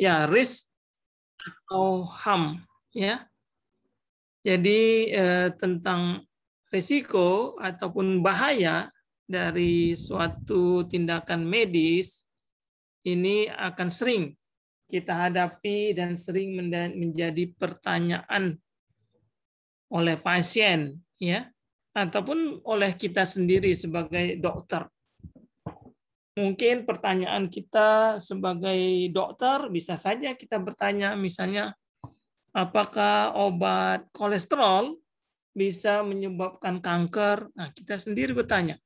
ya risk atau harm, ya. Jadi tentang risiko ataupun bahaya dari suatu tindakan medis ini akan sering kita hadapi dan sering menjadi pertanyaan oleh pasien, ya, ataupun oleh kita sendiri sebagai dokter. Mungkin pertanyaan kita sebagai dokter bisa saja kita bertanya, misalnya, apakah obat kolesterol bisa menyebabkan kanker? Nah, kita sendiri bertanya,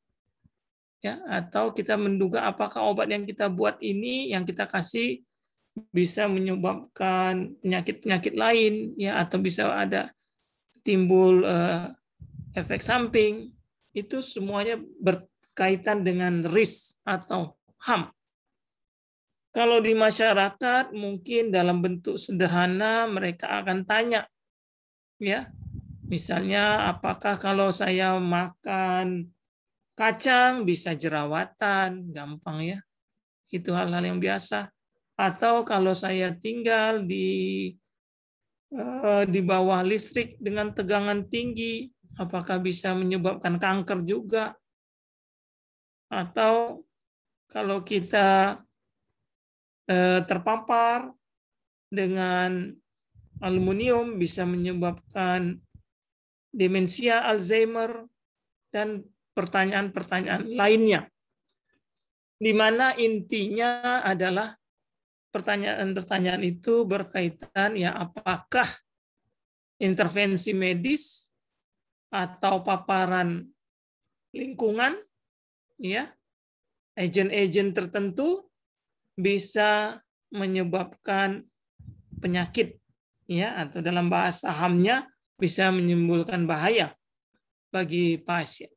ya, atau kita menduga apakah obat yang kita buat ini, yang kita kasih, bisa menyebabkan penyakit-penyakit lain, ya, atau bisa ada timbul efek samping. Itu semuanya berkaitan dengan risk atau HAM. Kalau di masyarakat mungkin dalam bentuk sederhana mereka akan tanya, ya, misalnya apakah kalau saya makan kacang bisa jerawatan, gampang ya, itu hal-hal yang biasa. Atau kalau saya tinggal di bawah listrik dengan tegangan tinggi, apakah bisa menyebabkan kanker juga? Atau kalau kita terpapar dengan aluminium bisa menyebabkan demensia, Alzheimer, dan pertanyaan-pertanyaan lainnya. Di mana intinya adalah pertanyaan-pertanyaan itu berkaitan, ya, apakah intervensi medis atau paparan lingkungan, ya, agen-agen tertentu bisa menyebabkan penyakit, ya, atau dalam bahasa HAM-nya bisa menimbulkan bahaya bagi pasien.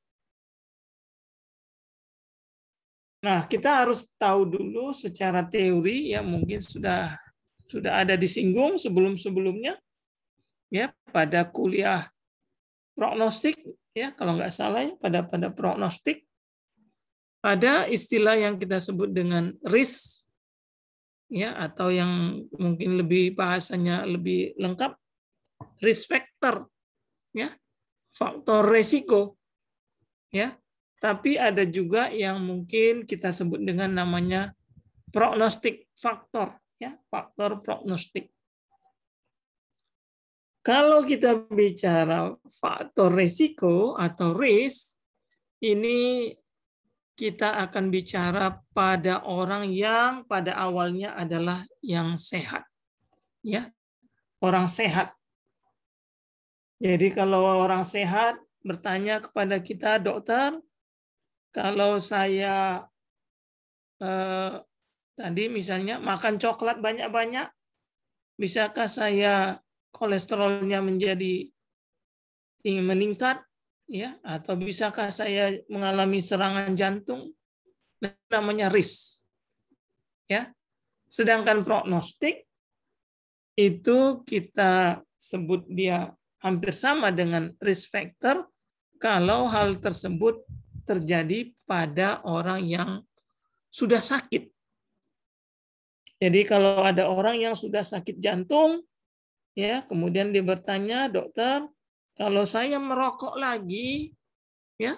Nah, kita harus tahu dulu secara teori, ya, mungkin sudah ada disinggung sebelum-sebelumnya, ya, pada kuliah prognostik, ya, kalau nggak salah, ya, pada prognostik ada istilah yang kita sebut dengan risk, ya, atau yang mungkin lebih bahasanya lebih lengkap, risk factor, ya, faktor resiko, ya. Tapi ada juga yang mungkin kita sebut dengan namanya prognostik faktor, ya, faktor prognostik. Kalau kita bicara faktor resiko atau risk, ini kita akan bicara pada orang yang pada awalnya adalah yang sehat, ya, orang sehat. Jadi kalau orang sehat bertanya kepada kita, dokter, kalau saya tadi misalnya makan coklat banyak-banyak, bisakah saya kolesterolnya menjadi meningkat, ya, atau bisakah saya mengalami serangan jantung? Namanya risk, ya. Sedangkan prognostik itu kita sebut dia hampir sama dengan risk factor kalau hal tersebut terjadi pada orang yang sudah sakit. Jadi kalau ada orang yang sudah sakit jantung, ya, kemudian dia bertanya, dokter, kalau saya merokok lagi, ya,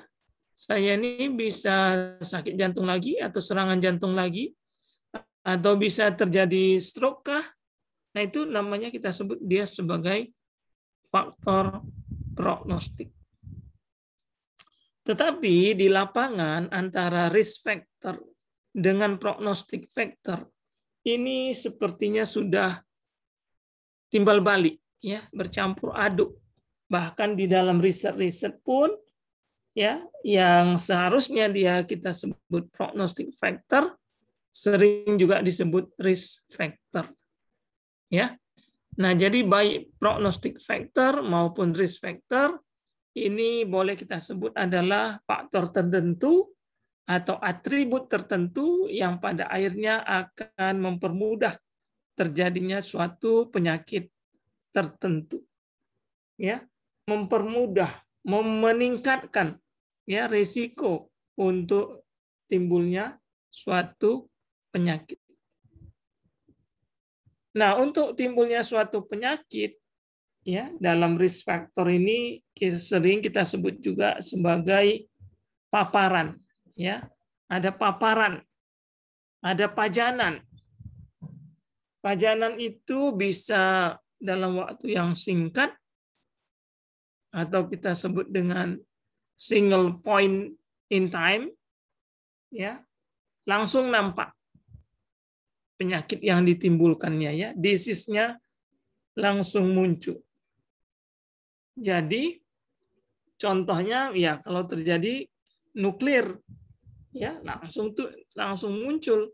saya ini bisa sakit jantung lagi atau serangan jantung lagi, atau bisa terjadi stroke kah? Nah, itu namanya kita sebut dia sebagai faktor prognostik. Tetapi di lapangan antara risk factor dengan prognostik factor ini sepertinya sudah timbal balik, ya, bercampur aduk. Bahkan di dalam riset-riset pun, ya, yang seharusnya dia kita sebut prognostic factor sering juga disebut risk factor, ya. Nah, jadi baik prognostic factor maupun risk factor ini boleh kita sebut adalah faktor tertentu atau atribut tertentu yang pada akhirnya akan mempermudah terjadinya suatu penyakit tertentu, ya, mempermudah, meningkatkan, ya, risiko untuk timbulnya suatu penyakit. Nah, untuk timbulnya suatu penyakit, ya, dalam risk factor ini sering kita sebut juga sebagai paparan, ya. Ada paparan, ada pajanan. Pajanan itu bisa dalam waktu yang singkat atau kita sebut dengan single point in time, ya, langsung nampak penyakit yang ditimbulkannya, ya, disease-nya langsung muncul. Jadi contohnya ya kalau terjadi nuklir, ya langsung muncul,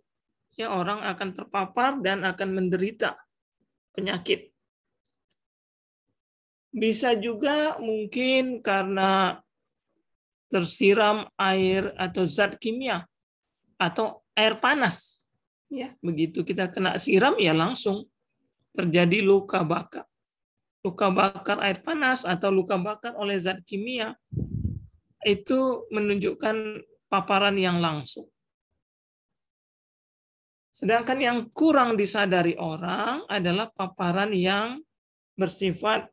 ya, orang akan terpapar dan akan menderita penyakit. Bisa juga mungkin karena tersiram air atau zat kimia atau air panas, ya, begitu kita kena siram ya langsung terjadi luka bakar air panas atau luka bakar oleh zat kimia, itu menunjukkan paparan yang langsung. Sedangkan yang kurang disadari orang adalah paparan yang bersifat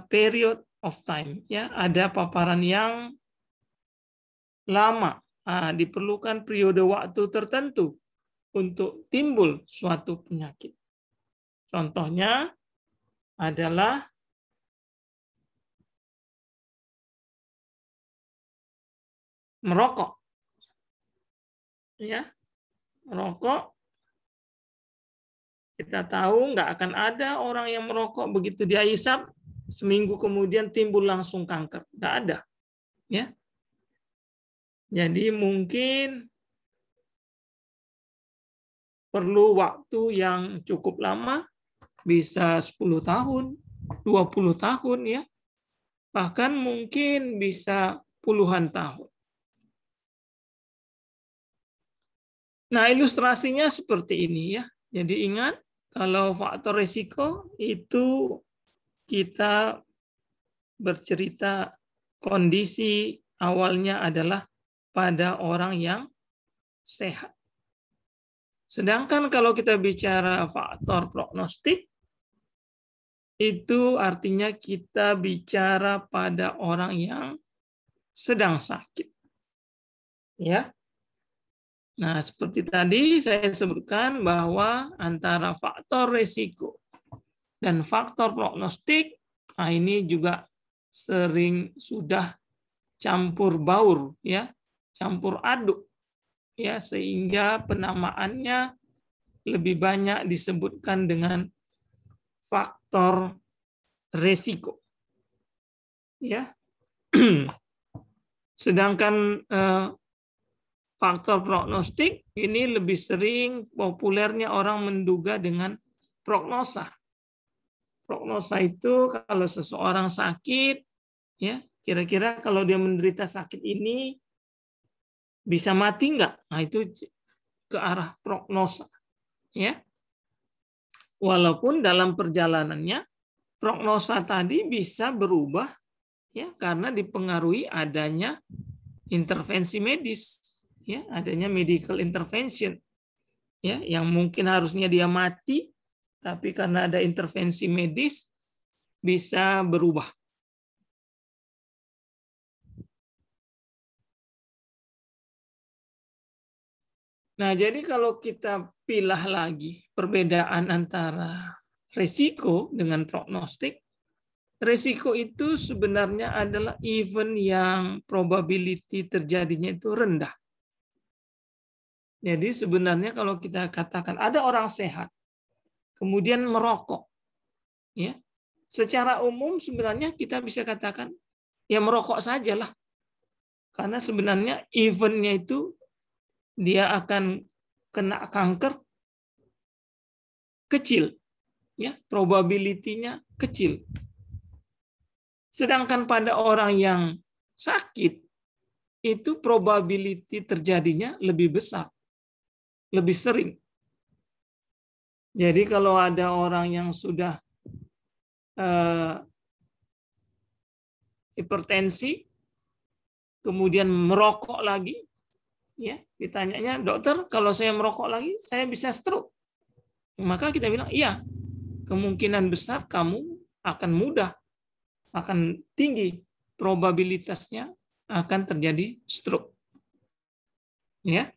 period of time, ya, ada paparan yang lama, diperlukan periode waktu tertentu untuk timbul suatu penyakit. Contohnya adalah merokok, ya, merokok. Kita tahu nggak akan ada orang yang merokok begitu dia hisap seminggu kemudian timbul langsung kanker, nggak ada, ya. Jadi mungkin perlu waktu yang cukup lama, bisa 10 tahun, 20 tahun, ya. Bahkan mungkin bisa puluhan tahun. Nah, ilustrasinya seperti ini, ya. Jadi ingat, kalau faktor risiko itu kita bercerita kondisi awalnya adalah pada orang yang sehat. Sedangkan kalau kita bicara faktor prognostik, itu artinya kita bicara pada orang yang sedang sakit. Ya. Nah, seperti tadi saya sebutkan bahwa antara faktor risiko dan faktor prognostik, ini juga sering sudah campur baur, ya, campur aduk, ya, sehingga penamaannya lebih banyak disebutkan dengan faktor risiko, ya. Sedangkan faktor prognostik ini lebih sering populernya orang menduga dengan prognosa. Prognosa itu kalau seseorang sakit, ya, kira-kira kalau dia menderita sakit ini bisa mati nggak? Nah, itu ke arah prognosa, ya. Walaupun dalam perjalanannya prognosa tadi bisa berubah, ya, karena dipengaruhi adanya intervensi medis, ya, adanya medical intervention, ya, yang mungkin harusnya dia mati, tapi karena ada intervensi medis bisa berubah. Nah, jadi kalau kita pilah lagi perbedaan antara risiko dengan prognostik, risiko itu sebenarnya adalah event yang probability terjadinya itu rendah. Jadi sebenarnya kalau kita katakan ada orang sehat, kemudian merokok, ya, secara umum sebenarnya kita bisa katakan ya merokok sajalah, karena sebenarnya eventnya itu dia akan kena kanker kecil, ya, probability-nya kecil. Sedangkan pada orang yang sakit itu probability terjadinya lebih besar, lebih sering. Jadi kalau ada orang yang sudah hipertensi, kemudian merokok lagi, ya, ditanyanya, dokter, kalau saya merokok lagi, saya bisa stroke. maka kita bilang iya, kemungkinan besar kamu akan tinggi probabilitasnya akan terjadi stroke. Ya.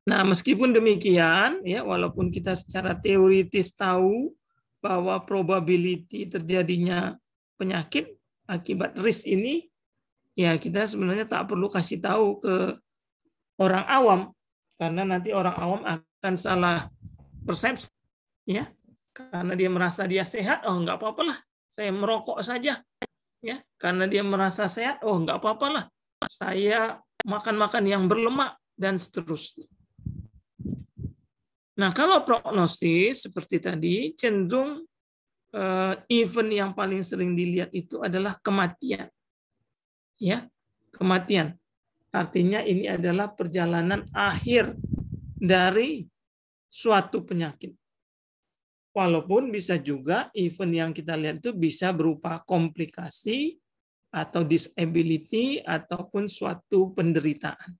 Nah, meskipun demikian, ya, walaupun kita secara teoritis tahu bahwa probability terjadinya penyakit akibat risk ini, ya kita sebenarnya tak perlu kasih tahu ke orang awam, karena nanti orang awam akan salah persepsi, ya, karena dia merasa dia sehat, oh nggak apa-apa lah, saya merokok saja, ya, karena dia merasa sehat, oh nggak apa-apa lah, saya makan-makan yang berlemak dan seterusnya. Nah, kalau prognosis seperti tadi cenderung event yang paling sering dilihat itu adalah kematian. Ya, kematian. Artinya ini adalah perjalanan akhir dari suatu penyakit. Walaupun bisa juga event yang kita lihat itu bisa berupa komplikasi atau disability ataupun suatu penderitaan.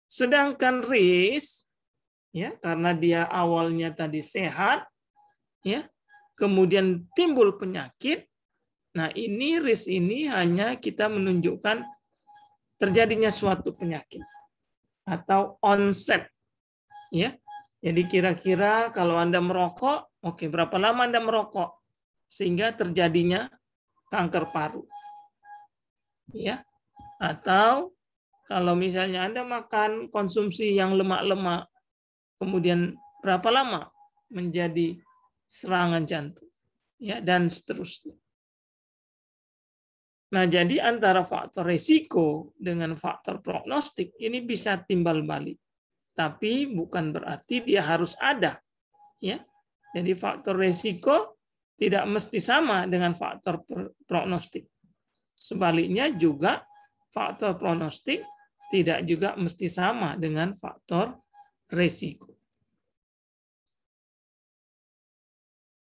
Sedangkan risk, ya, karena dia awalnya tadi sehat, ya, kemudian timbul penyakit. Nah, ini risk ini hanya kita menunjukkan terjadinya suatu penyakit atau onset, ya. Jadi kira-kira kalau Anda merokok, oke, berapa lama Anda merokok sehingga terjadinya kanker paru, ya. Atau kalau misalnya Anda makan konsumsi yang lemak-lemak, kemudian berapa lama menjadi serangan jantung, ya, dan seterusnya. Nah, jadi antara faktor risiko dengan faktor prognostik ini bisa timbal balik. Tapi bukan berarti dia harus ada, ya. Jadi faktor risiko tidak mesti sama dengan faktor prognostik. Sebaliknya juga faktor prognostik tidak juga mesti sama dengan faktor risiko.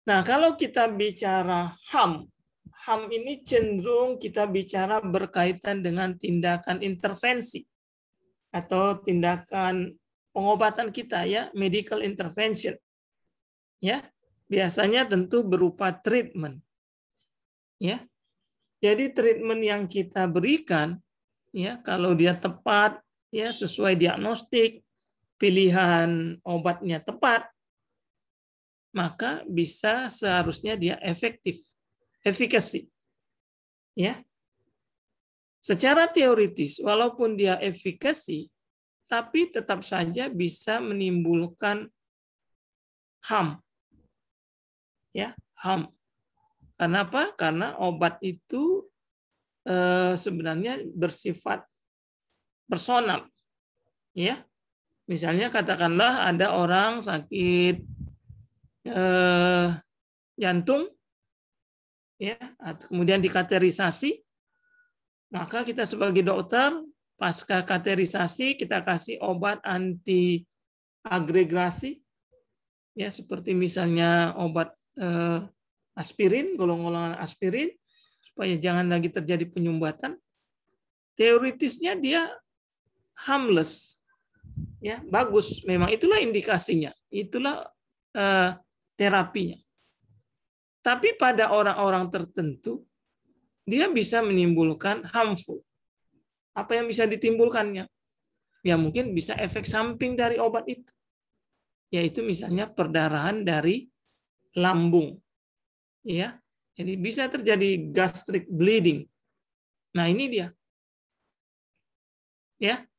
Nah, kalau kita bicara HAM ini cenderung kita bicara berkaitan dengan tindakan intervensi atau tindakan pengobatan kita, ya, medical intervention. Ya, biasanya tentu berupa treatment. Ya. Jadi treatment yang kita berikan, ya, kalau dia tepat, ya, sesuai diagnostik, pilihan obatnya tepat, maka bisa seharusnya dia efektif. Efikasi, ya. Secara teoritis, walaupun dia efikasi, tapi tetap saja bisa menimbulkan HAM, ya, HAM. Kenapa? Karena obat itu sebenarnya bersifat personal, ya. Misalnya katakanlah ada orang sakit jantung, ya, kemudian dikateterisasi, maka kita sebagai dokter pasca kateterisasi kita kasih obat anti agregasi, ya, seperti misalnya obat aspirin, golongan aspirin, supaya jangan lagi terjadi penyumbatan. Teoritisnya dia harmless, ya, bagus. Memang itulah indikasinya, itulah terapinya. Tapi pada orang-orang tertentu, dia bisa menimbulkan harmful. Apa yang bisa ditimbulkannya? Ya mungkin bisa efek samping dari obat itu. Yaitu misalnya perdarahan dari lambung. Ya, jadi bisa terjadi gastric bleeding. Nah, ini dia. Ya.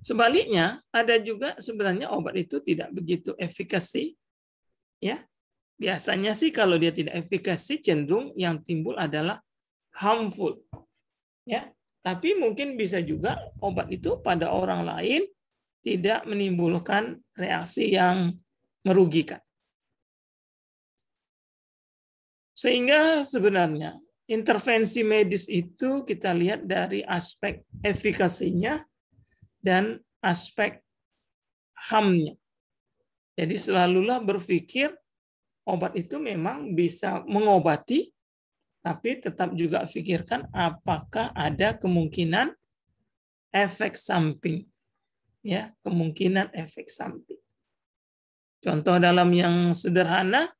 Sebaliknya, ada juga sebenarnya obat itu tidak begitu efikasi. Ya. Biasanya sih kalau dia tidak efikasi, cenderung yang timbul adalah harmful. Ya, tapi mungkin bisa juga obat itu pada orang lain tidak menimbulkan reaksi yang merugikan. Sehingga sebenarnya intervensi medis itu kita lihat dari aspek efikasinya dan aspek HAM-nya. Jadi selalulah berpikir obat itu memang bisa mengobati, tapi tetap juga pikirkan apakah ada kemungkinan efek samping. Ya, kemungkinan efek samping. Contoh dalam yang sederhana,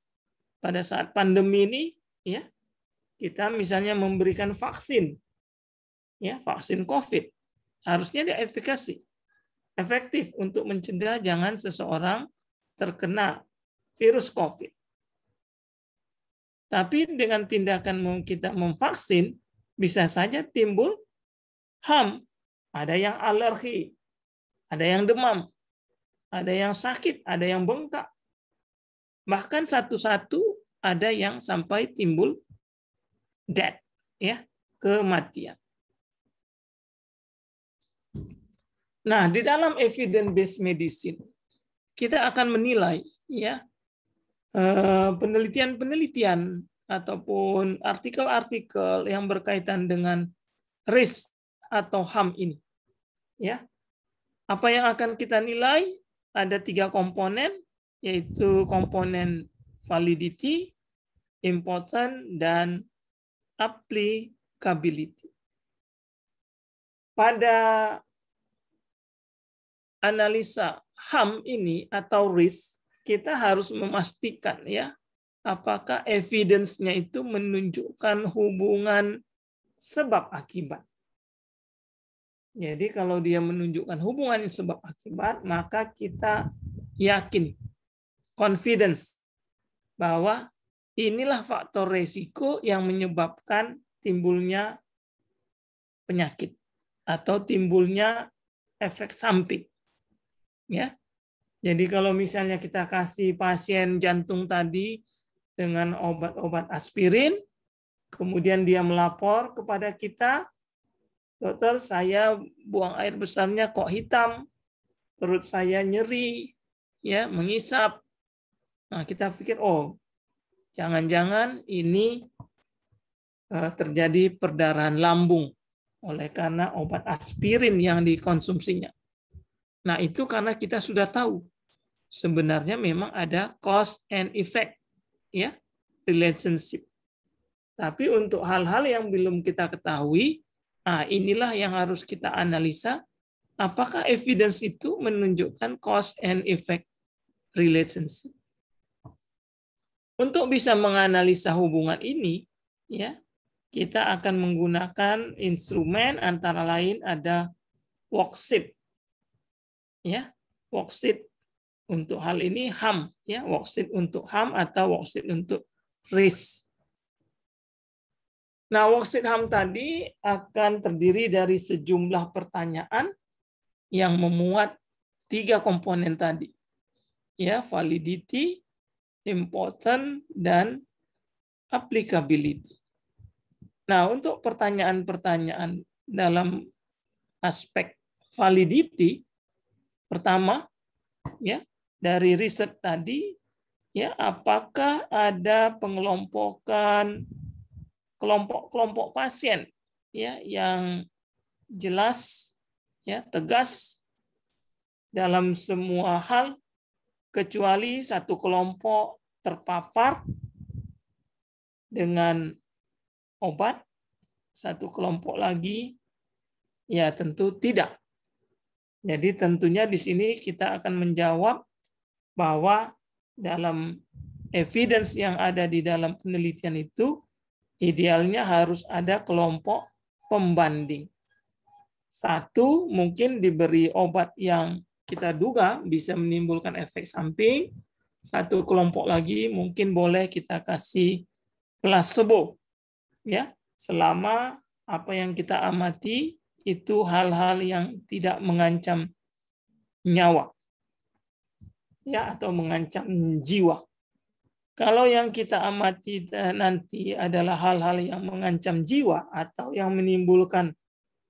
pada saat pandemi ini, ya, kita misalnya memberikan vaksin, ya, vaksin COVID, harusnya dia efektif untuk mencegah jangan seseorang terkena virus COVID. Tapi dengan tindakan kita memvaksin, bisa saja timbul HAM. Ada yang alergi, ada yang demam, ada yang sakit, ada yang bengkak. Bahkan satu-satu ada yang sampai timbul death, ya, kematian. Nah, di dalam evidence-based medicine, kita akan menilai, ya, penelitian-penelitian ataupun artikel-artikel yang berkaitan dengan risk atau HAM ini. Ya, apa yang akan kita nilai? Ada 3 komponen, yaitu komponen validity, important, dan applicability. Pada analisa HAM ini atau risk, kita harus memastikan, ya, apakah evidence-nya itu menunjukkan hubungan sebab akibat. Jadi kalau dia menunjukkan hubungan sebab akibat, maka kita yakin, confidence, bahwa inilah faktor resiko yang menyebabkan timbulnya penyakit atau timbulnya efek samping. Ya. Jadi kalau misalnya kita kasih pasien jantung tadi dengan obat-obat aspirin, kemudian dia melapor kepada kita, dokter, saya buang air besarnya kok hitam, perut saya nyeri, ya, mengisap. Nah, kita pikir, oh, jangan-jangan ini terjadi perdarahan lambung oleh karena obat aspirin yang dikonsumsinya. Nah, itu karena kita sudah tahu sebenarnya memang ada cause and effect, ya, relationship. Tapi untuk hal-hal yang belum kita ketahui, inilah yang harus kita analisa, apakah evidence itu menunjukkan cause and effect relationship. Untuk bisa menganalisa hubungan ini, ya, kita akan menggunakan instrumen antara lain ada worksheet, ya, worksheet untuk hal ini HAM, ya, worksheet untuk HAM atau worksheet untuk risk. Nah, worksheet HAM tadi akan terdiri dari sejumlah pertanyaan yang memuat 3 komponen tadi, ya, validity, important, dan applicability. Nah, untuk pertanyaan-pertanyaan dalam aspek validity, pertama, ya, dari riset tadi, ya, apakah ada pengelompokan kelompok-kelompok pasien, ya, yang jelas, ya, tegas dalam semua hal, kecuali satu kelompok terpapar dengan obat, satu kelompok lagi ya tentu tidak. Jadi tentunya di sini kita akan menjawab bahwa dalam evidence yang ada di dalam penelitian itu idealnya harus ada kelompok pembanding. Satu, mungkin diberi obat yang kita duga bisa menimbulkan efek samping. Satu kelompok lagi mungkin boleh kita kasih placebo, ya, selama apa yang kita amati itu hal-hal yang tidak mengancam nyawa, ya, atau mengancam jiwa. Kalau yang kita amati nanti adalah hal-hal yang mengancam jiwa atau yang menimbulkan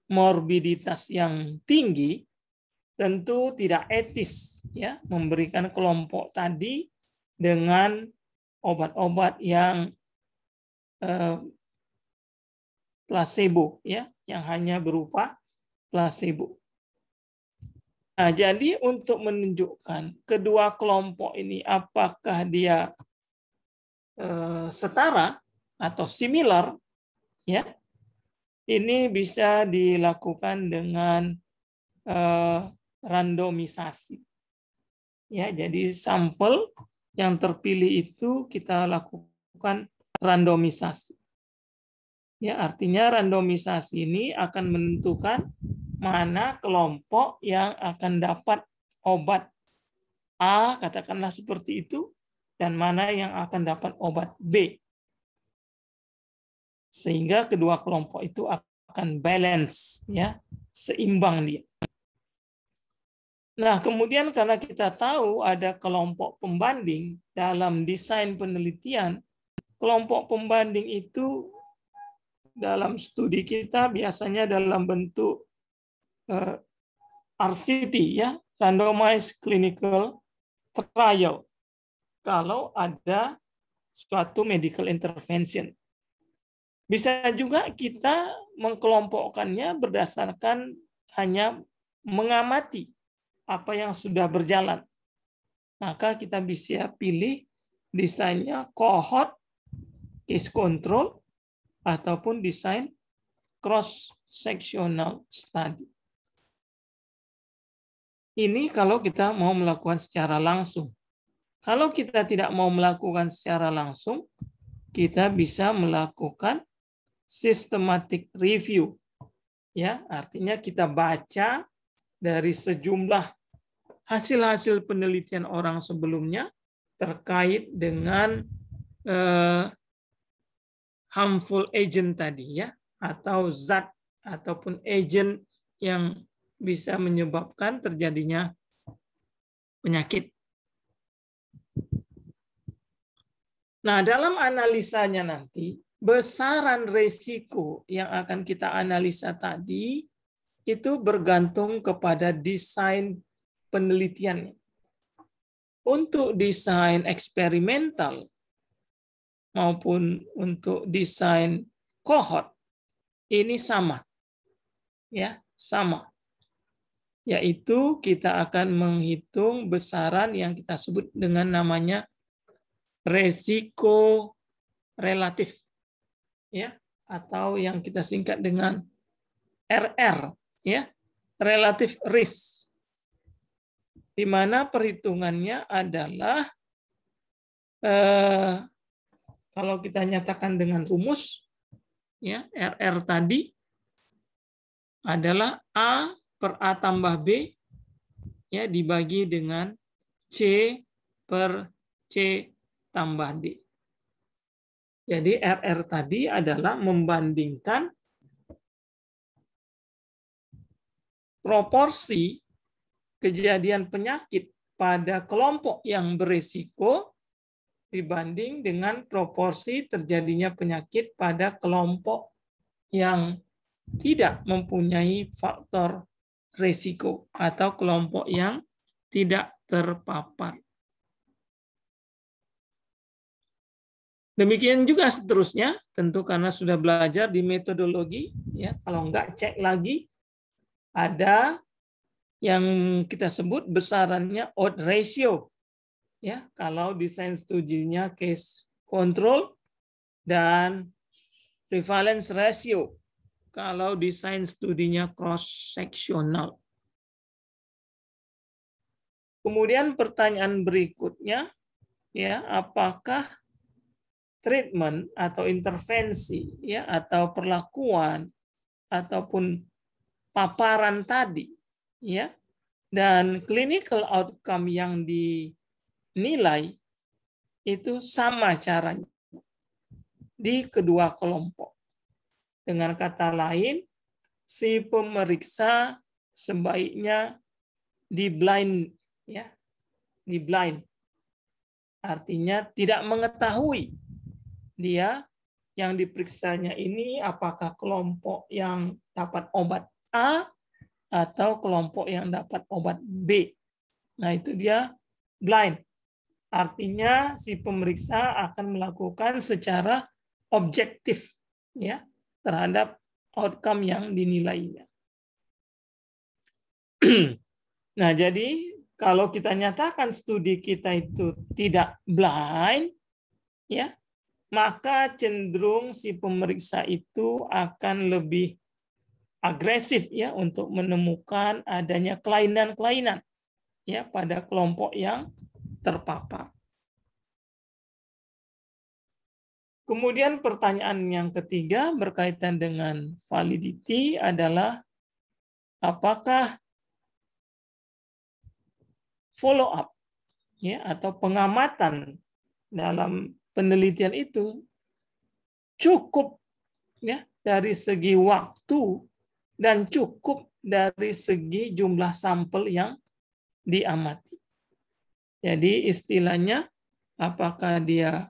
morbiditas yang tinggi, tentu tidak etis, ya, memberikan kelompok tadi dengan obat-obat yang placebo, ya, yang hanya berupa placebo. Nah, jadi untuk menunjukkan kedua kelompok ini apakah dia setara atau similar, ya, ini bisa dilakukan dengan randomisasi. Ya, jadi sampel yang terpilih itu kita lakukan randomisasi. Ya, artinya randomisasi ini akan menentukan mana kelompok yang akan dapat obat A, katakanlah seperti itu, dan mana yang akan dapat obat B. Sehingga kedua kelompok itu akan balance, ya, seimbang dia. Nah, kemudian karena kita tahu ada kelompok pembanding dalam desain penelitian, kelompok pembanding itu dalam studi kita biasanya dalam bentuk RCT, ya, randomized clinical trial. Kalau ada suatu medical intervention. Bisa juga kita mengkelompokkannya berdasarkan hanya mengamati apa yang sudah berjalan. Maka kita bisa pilih desainnya cohort, case control, ataupun desain cross-sectional study. Ini kalau kita mau melakukan secara langsung. Kalau kita tidak mau melakukan secara langsung, kita bisa melakukan systematic review. Ya, artinya kita baca dari sejumlah hasil-hasil penelitian orang sebelumnya terkait dengan harmful agent tadi, ya, atau zat ataupun agent yang bisa menyebabkan terjadinya penyakit. Nah, dalam analisanya nanti, besaran resiko yang akan kita analisa tadi itu bergantung kepada desain penelitiannya. Untuk desain eksperimental maupun untuk desain cohort ini sama. Ya, sama. Yaitu kita akan menghitung besaran yang kita sebut dengan namanya resiko relatif. Ya, atau yang kita singkat dengan RR, ya, relative risk. Di mana perhitungannya adalah kalau kita nyatakan dengan rumus, ya, RR tadi adalah A per A tambah B, ya, dibagi dengan C per C tambah D. Jadi RR tadi adalah membandingkan proporsi kejadian penyakit pada kelompok yang berisiko dibanding dengan proporsi terjadinya penyakit pada kelompok yang tidak mempunyai faktor risiko atau kelompok yang tidak terpapar. Demikian juga seterusnya, tentu karena sudah belajar di metodologi, ya, kalau enggak cek lagi, ada yang kita sebut besarannya odds ratio, ya, kalau desain studinya case control, dan prevalence ratio kalau desain studinya cross sectional. Kemudian pertanyaan berikutnya, ya, apakah treatment atau intervensi, ya, atau perlakuan ataupun paparan tadi, ya, dan clinical outcome yang dinilai itu sama caranya di kedua kelompok. Dengan kata lain, si pemeriksa sebaiknya di blind, ya, di blind. Artinya tidak mengetahui dia yang diperiksanya ini apakah kelompok yang dapat obat A atau kelompok yang dapat obat B. Nah, itu dia blind. Artinya si pemeriksa akan melakukan secara objektif, ya, terhadap outcome yang dinilainya. Nah, jadi kalau kita nyatakan studi kita itu tidak blind, ya, maka cenderung si pemeriksa itu akan lebih agresif, ya, untuk menemukan adanya kelainan-kelainan ya pada kelompok yang terpapar. Kemudian pertanyaan yang ketiga berkaitan dengan validity adalah apakah follow up ya atau pengamatan dalam penelitian itu cukup ya dari segi waktu dan cukup dari segi jumlah sampel yang diamati. Jadi istilahnya apakah dia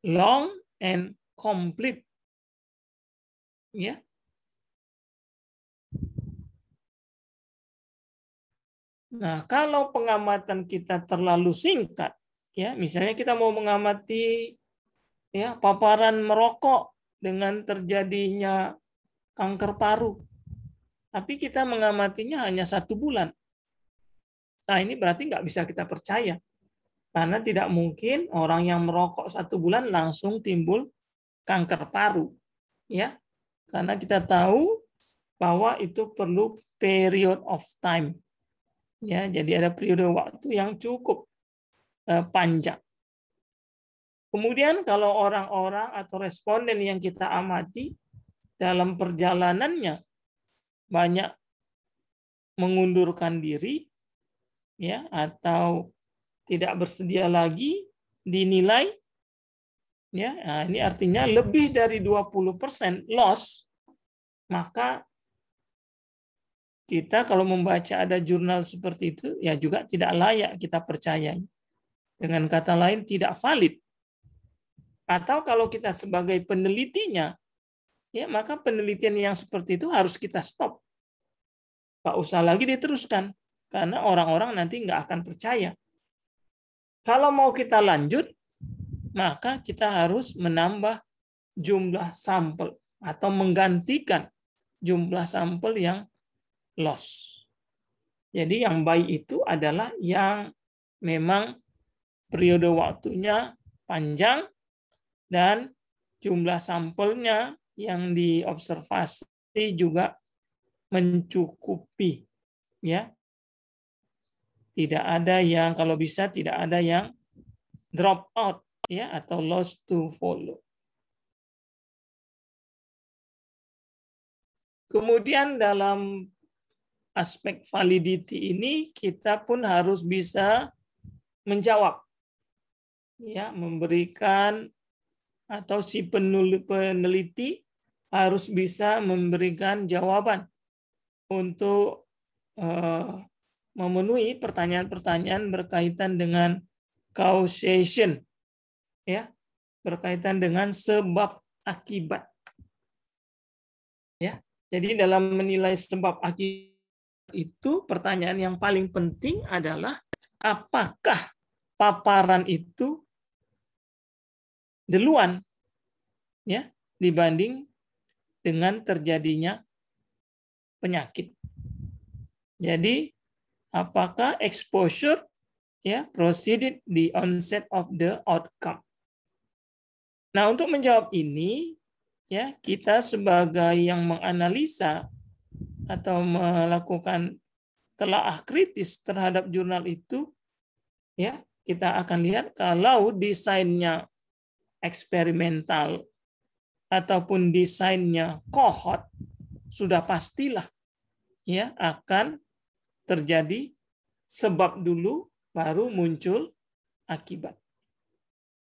long and complete ya. Nah, kalau pengamatan kita terlalu singkat ya, misalnya kita mau mengamati ya paparan merokok dengan terjadinya kanker paru, tapi kita mengamatinya hanya 1 bulan. Nah, ini berarti nggak bisa kita percaya. Karena tidak mungkin orang yang merokok 1 bulan langsung timbul kanker paru. Ya, karena kita tahu bahwa itu perlu period of time. Ya, jadi ada periode waktu yang cukup panjang. Kemudian kalau orang-orang atau responden yang kita amati dalam perjalanannya banyak mengundurkan diri ya atau tidak bersedia lagi dinilai ya, nah ini artinya lebih dari 20% loss, maka kita kalau membaca ada jurnal seperti itu ya juga tidak layak kita percaya. Dengan kata lain tidak valid. Atau kalau kita sebagai penelitinya ya maka penelitian yang seperti itu harus kita stop. Nggak usah lagi diteruskan karena orang-orang nanti nggak akan percaya. Kalau mau kita lanjut, maka kita harus menambah jumlah sampel atau menggantikan jumlah sampel yang loss. Jadi yang baik itu adalah yang memang periode waktunya panjang dan jumlah sampelnya yang diobservasi juga mencukupi. Ya. Tidak ada yang kalau bisa tidak ada yang drop out ya atau lost to follow. Kemudian dalam aspek validity ini kita pun harus bisa menjawab ya, memberikan atau si peneliti harus bisa memberikan jawaban untuk memenuhi pertanyaan-pertanyaan berkaitan dengan causation ya, berkaitan dengan sebab akibat. Ya. Jadi dalam menilai sebab akibat itu pertanyaan yang paling penting adalah apakah paparan itu duluan ya dibanding dengan terjadinya penyakit. Jadi apakah exposure ya preceded the onset of the outcome. Nah, untuk menjawab ini ya kita sebagai yang menganalisa atau melakukan telaah kritis terhadap jurnal itu ya kita akan lihat kalau desainnya eksperimental ataupun desainnya cohort sudah pastilah ya akan terjadi sebab dulu baru muncul akibat.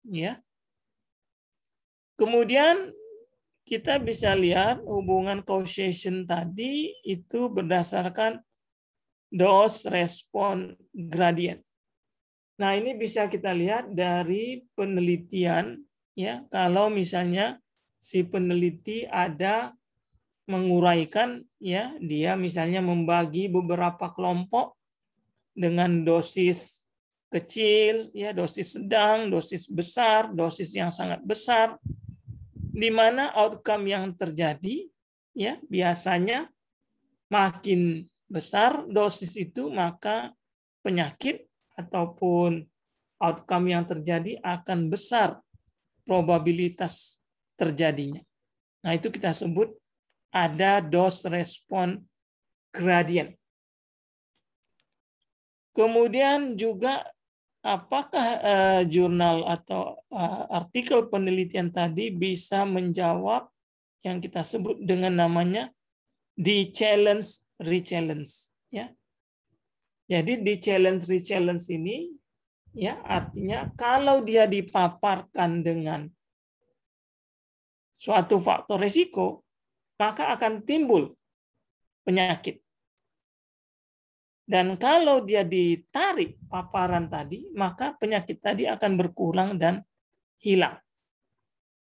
Ya. Kemudian kita bisa lihat hubungan causation tadi itu berdasarkan dose response gradient. Nah, ini bisa kita lihat dari penelitian ya, kalau misalnya si peneliti ada menguraikan ya, dia misalnya membagi beberapa kelompok dengan dosis kecil ya, dosis sedang, dosis besar, dosis yang sangat besar, di mana outcome yang terjadi ya biasanya makin besar dosis itu maka penyakit ataupun outcome yang terjadi akan besar probabilitas terjadinya. Nah, itu kita sebut ada dose response gradient. Kemudian juga apakah jurnal atau artikel penelitian tadi bisa menjawab yang kita sebut dengan namanya di challenge re-challenge, ya. Jadi di challenge re-challenge ini ya artinya kalau dia dipaparkan dengan suatu faktor risiko, maka akan timbul penyakit. Dan kalau dia ditarik paparan tadi, maka penyakit tadi akan berkurang dan hilang.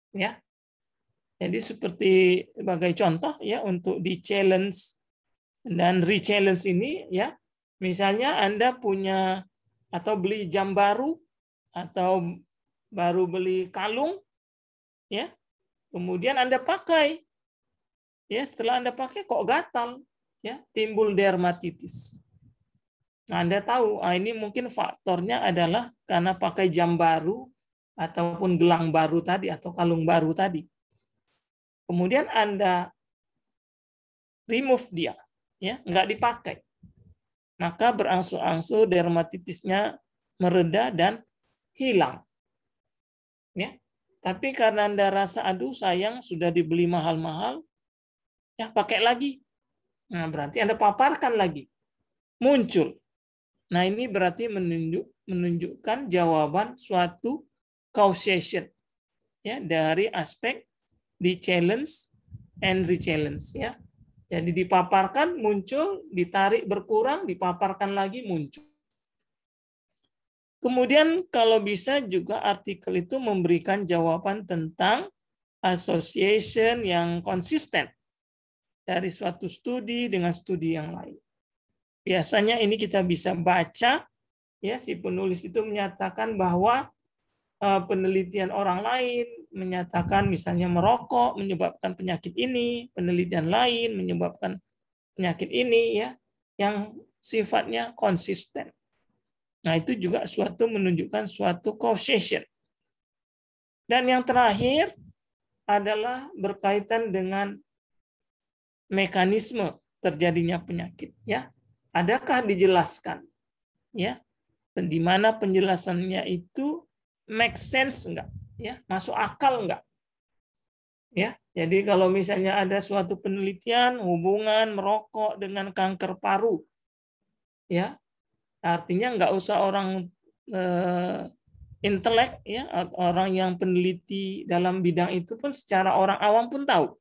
Ya. Jadi seperti sebagai contoh ya untuk di challenge dan re-challenge ini ya, misalnya Anda punya atau beli jam baru atau baru beli kalung ya. Kemudian Anda pakai. Ya, setelah Anda pakai kok gatal ya, timbul dermatitis. Nah, Anda tahu, ini mungkin faktornya adalah karena pakai jam baru ataupun gelang baru tadi atau kalung baru tadi. Kemudian Anda remove dia, ya, nggak dipakai. Maka berangsur-angsur dermatitisnya mereda dan hilang. Ya. Tapi karena Anda rasa, aduh sayang sudah dibeli mahal-mahal, ya pakai lagi. Nah, berarti Anda paparkan lagi. Muncul. Nah, ini berarti menunjukkan jawaban suatu causation ya dari aspek di challenge and re-challenge ya. Jadi dipaparkan muncul, ditarik berkurang, dipaparkan lagi muncul. Kemudian kalau bisa juga artikel itu memberikan jawaban tentang association yang konsisten dari suatu studi dengan studi yang lain. Biasanya ini kita bisa baca, ya si penulis itu menyatakan bahwa penelitian orang lain menyatakan misalnya merokok menyebabkan penyakit ini, penelitian lain menyebabkan penyakit ini, ya yang sifatnya konsisten. Nah itu juga menunjukkan suatu causation. Dan yang terakhir adalah berkaitan dengan mekanisme terjadinya penyakit, ya. Adakah dijelaskan ya di mana penjelasannya itu make sense enggak ya, masuk akal enggak ya. Jadi kalau misalnya ada suatu penelitian hubungan merokok dengan kanker paru ya, artinya enggak usah orang intelek ya, orang yang peneliti dalam bidang itu pun secara orang awam pun tahu,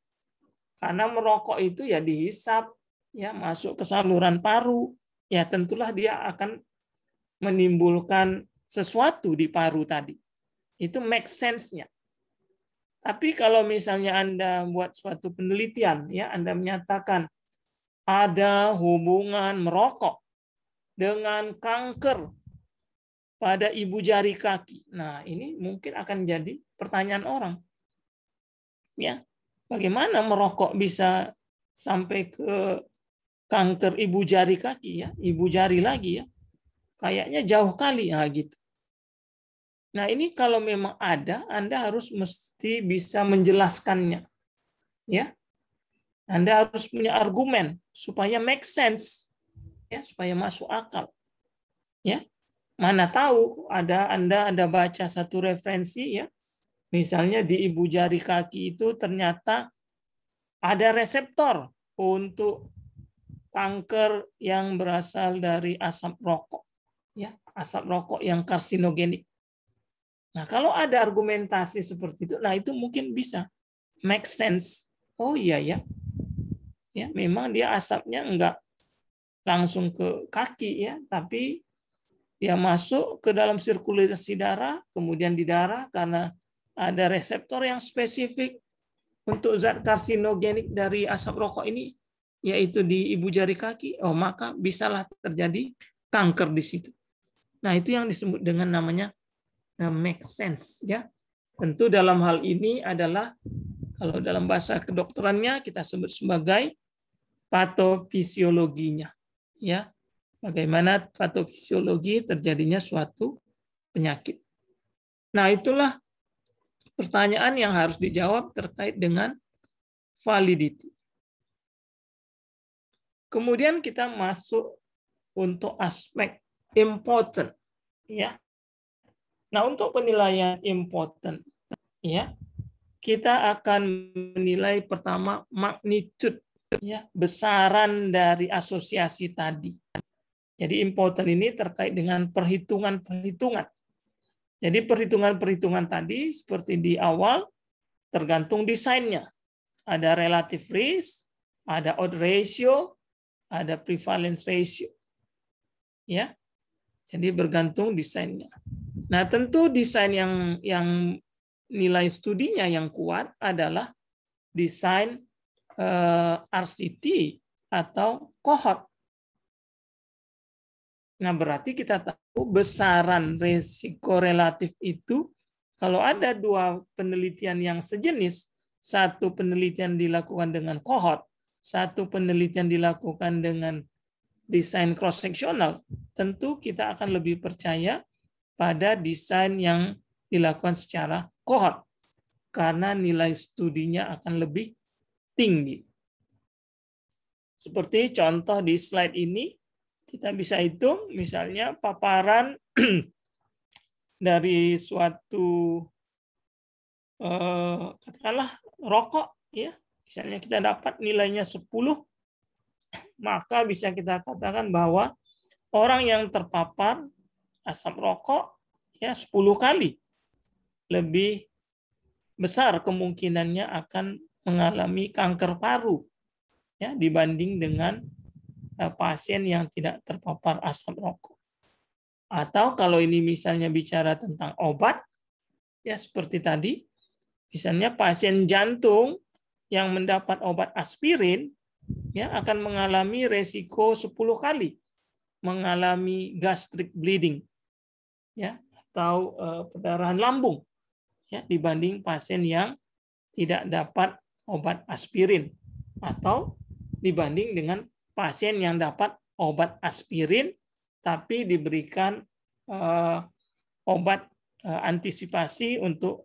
karena merokok itu ya dihisap ya masuk ke saluran paru, ya tentulah dia akan menimbulkan sesuatu di paru tadi. Itu make sense-nya. Tapi kalau misalnya Anda buat suatu penelitian, ya Anda menyatakan ada hubungan merokok dengan kanker pada ibu jari kaki. Nah, ini mungkin akan jadi pertanyaan orang. Ya, bagaimana merokok bisa sampai ke kanker ibu jari kaki ya, ibu jari lagi ya. Kayaknya jauh kali ya gitu. Nah, ini kalau memang ada, Anda harus mesti bisa menjelaskannya. Ya. Anda harus punya argumen supaya make sense. Ya, supaya masuk akal. Ya. Mana tahu Anda baca satu referensi ya. Misalnya di ibu jari kaki itu ternyata ada reseptor untuk kanker yang berasal dari asap rokok. Ya, asap rokok yang karsinogenik. Nah, kalau ada argumentasi seperti itu, nah itu mungkin bisa make sense. Oh iya ya. Ya, memang dia asapnya enggak langsung ke kaki ya, tapi dia masuk ke dalam sirkulasi darah, kemudian di darah karena ada reseptor yang spesifik untuk zat karsinogenik dari asap rokok ini, yaitu di ibu jari kaki, oh maka bisalah terjadi kanker di situ. Nah, itu yang disebut dengan namanya make sense ya. Tentu dalam hal ini adalah kalau dalam bahasa kedokterannya kita sebut sebagai patofisiologinya ya. Bagaimana patofisiologi terjadinya suatu penyakit. Nah, itulah pertanyaan yang harus dijawab terkait dengan validity. Kemudian kita masuk untuk aspek important, ya. Nah, untuk penilaian important, ya, kita akan menilai pertama magnitude, ya, besaran dari asosiasi tadi. Jadi important ini terkait dengan perhitungan-perhitungan. Jadi perhitungan-perhitungan tadi seperti di awal tergantung desainnya. Ada relative risk, ada odds ratio, ada prevalence ratio. Ya. Jadi bergantung desainnya. Nah, tentu desain yang nilai studinya yang kuat adalah desain RCT atau cohort. Nah, berarti kita tahu besaran risiko relatif itu kalau ada dua penelitian yang sejenis, satu penelitian dilakukan dengan cohort, satu penelitian dilakukan dengan desain cross-seksional, tentu kita akan lebih percaya pada desain yang dilakukan secara cohort, karena nilai studinya akan lebih tinggi. Seperti contoh di slide ini, kita bisa hitung misalnya paparan dari suatu katakanlah rokok, ya, misalnya kita dapat nilainya 10, maka bisa kita katakan bahwa orang yang terpapar asap rokok ya 10 kali lebih besar kemungkinannya akan mengalami kanker paru ya dibanding dengan pasien yang tidak terpapar asap rokok. Atau kalau ini misalnya bicara tentang obat ya seperti tadi, misalnya pasien jantung yang mendapat obat aspirin ya akan mengalami resiko 10 kali mengalami gastric bleeding ya atau perdarahan lambung ya dibanding pasien yang tidak dapat obat aspirin atau dibanding dengan pasien yang dapat obat aspirin tapi diberikan obat antisipasi untuk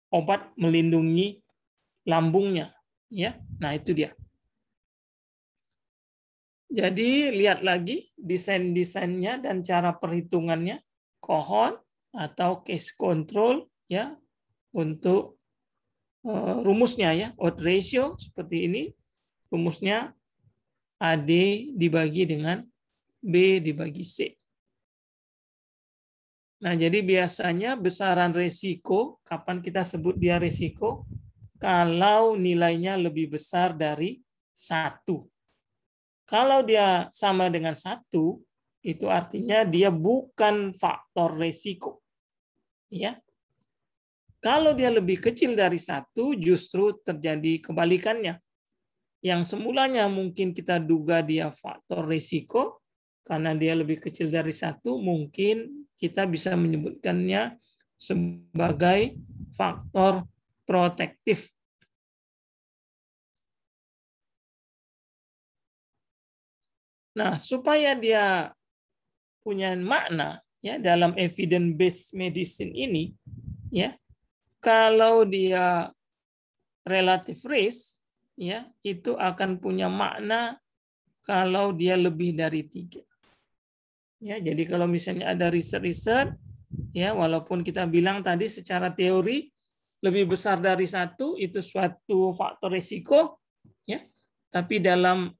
obat melindungi lambungnya ya. Nah, itu dia. Jadi lihat lagi desain-desainnya dan cara perhitungannya, cohort atau case control ya untuk rumusnya ya, odds ratio seperti ini. Rumusnya AD dibagi dengan B dibagi C. Nah, jadi biasanya besaran resiko, kapan kita sebut dia resiko? Kalau nilainya lebih besar dari 1. Kalau dia sama dengan 1, itu artinya dia bukan faktor resiko. Ya. Kalau dia lebih kecil dari 1, justru terjadi kebalikannya. Yang semulanya mungkin kita duga dia faktor resiko, karena dia lebih kecil dari 1, mungkin kita bisa menyebutkannya sebagai faktor protektif. Nah, supaya dia punya makna ya dalam evidence based medicine ini, ya kalau dia relative risk, ya itu akan punya makna kalau dia lebih dari 3. Ya, jadi kalau misalnya ada riset-riset, ya walaupun kita bilang tadi secara teori lebih besar dari 1 itu suatu faktor risiko, ya, tapi dalam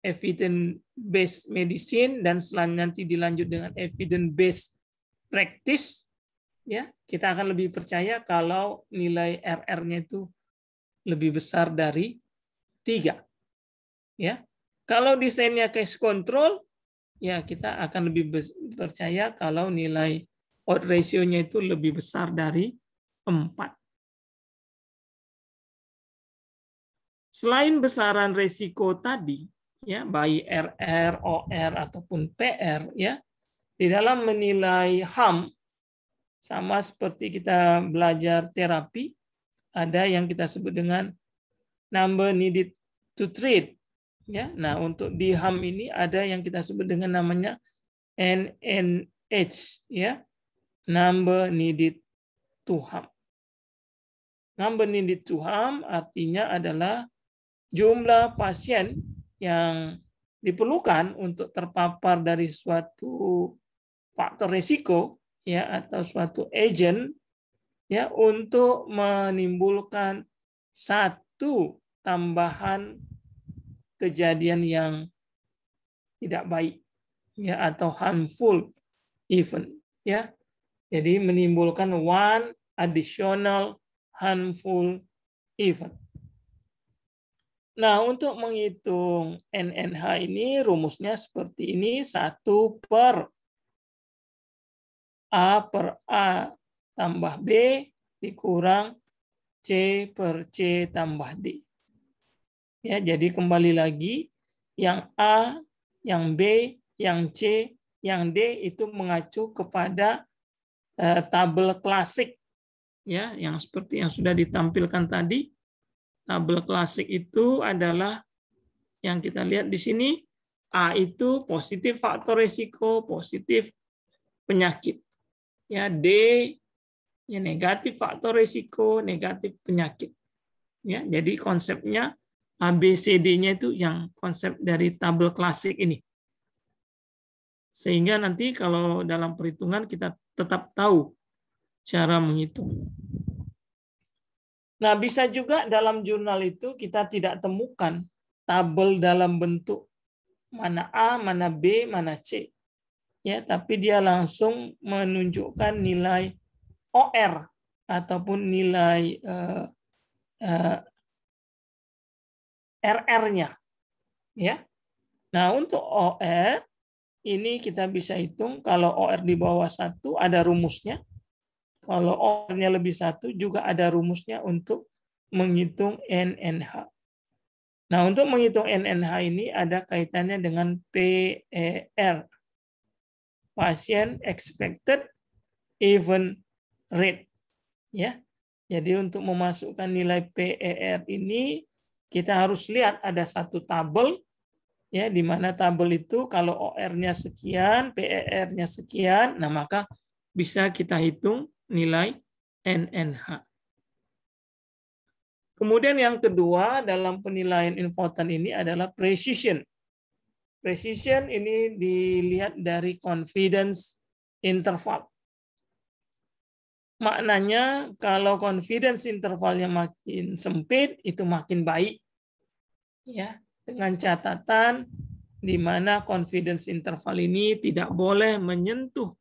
evidence based medicine dan selanjutnya nanti dilanjut dengan evidence based practice, ya kita akan lebih percaya kalau nilai RR-nya itu lebih besar dari 3. Ya, kalau desainnya case control, ya kita akan lebih percaya kalau nilai odds ratio-nya itu lebih besar dari 4. Selain besaran resiko tadi, ya baik RR, OR ataupun PR, ya di dalam menilai HAM sama seperti kita belajar terapi, ada yang kita sebut dengan number needed to treat. Ya, nah untuk di HAM ini ada yang kita sebut dengan namanya NNH, ya, number needed to harm. Number needed to harm artinya adalah jumlah pasien yang diperlukan untuk terpapar dari suatu faktor risiko ya atau suatu agent ya untuk menimbulkan satu tambahan kejadian yang tidak baik ya atau harmful event ya. Jadi menimbulkan one additional harmful event. Nah, untuk menghitung NNH ini rumusnya seperti ini, 1 per A per A tambah B dikurang C per C tambah D. Ya, jadi kembali lagi, yang A, yang B, yang C, yang D itu mengacu kepada tabel klasik, ya, yang seperti yang sudah ditampilkan tadi. Tabel klasik itu adalah yang kita lihat di sini, A itu positif faktor risiko, positif penyakit. Ya, D ya negatif faktor risiko, negatif penyakit. Ya, jadi konsepnya ABCD-nya itu yang konsep dari tabel klasik ini. Sehingga nanti kalau dalam perhitungan kita tetap tahu cara menghitung. Nah, bisa juga dalam jurnal itu kita tidak temukan tabel dalam bentuk mana A, mana B, mana C. Ya, tapi dia langsung menunjukkan nilai OR ataupun nilai RR-nya. Ya. Nah, untuk OR ini kita bisa hitung kalau OR di bawah 1 ada rumusnya. Kalau OR-nya lebih 1 juga ada rumusnya untuk menghitung NNH. Nah, untuk menghitung NNH ini ada kaitannya dengan PER. Patient Expected Event Rate. Ya. Jadi untuk memasukkan nilai PER ini kita harus lihat ada satu tabel ya di mana tabel itu kalau OR-nya sekian, PER-nya sekian, nah maka bisa kita hitung nilai NNH. Kemudian yang kedua dalam penilaian important ini adalah precision. Precision ini dilihat dari confidence interval. Maknanya kalau confidence intervalnya makin sempit itu makin baik. Ya, dengan catatan di mana confidence interval ini tidak boleh menyentuh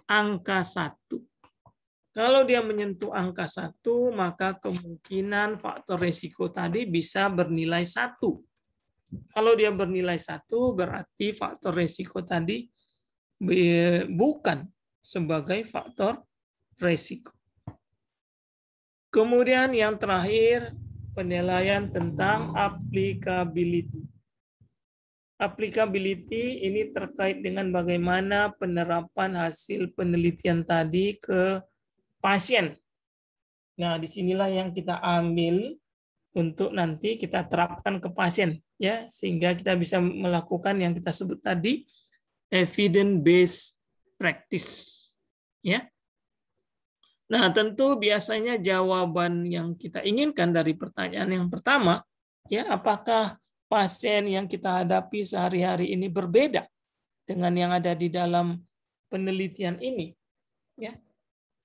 angka 1. Kalau dia menyentuh angka 1, maka kemungkinan faktor risiko tadi bisa bernilai 1. Kalau dia bernilai 1, berarti faktor risiko tadi bukan sebagai faktor risiko. Kemudian yang terakhir, penilaian tentang applicability. Applicability ini terkait dengan bagaimana penerapan hasil penelitian tadi ke pasien. Nah, disinilah yang kita ambil untuk nanti kita terapkan ke pasien, ya, sehingga kita bisa melakukan yang kita sebut tadi evidence-based practice, ya. Nah, tentu biasanya jawaban yang kita inginkan dari pertanyaan yang pertama, ya, apakah pasien yang kita hadapi sehari-hari ini berbeda dengan yang ada di dalam penelitian ini, ya.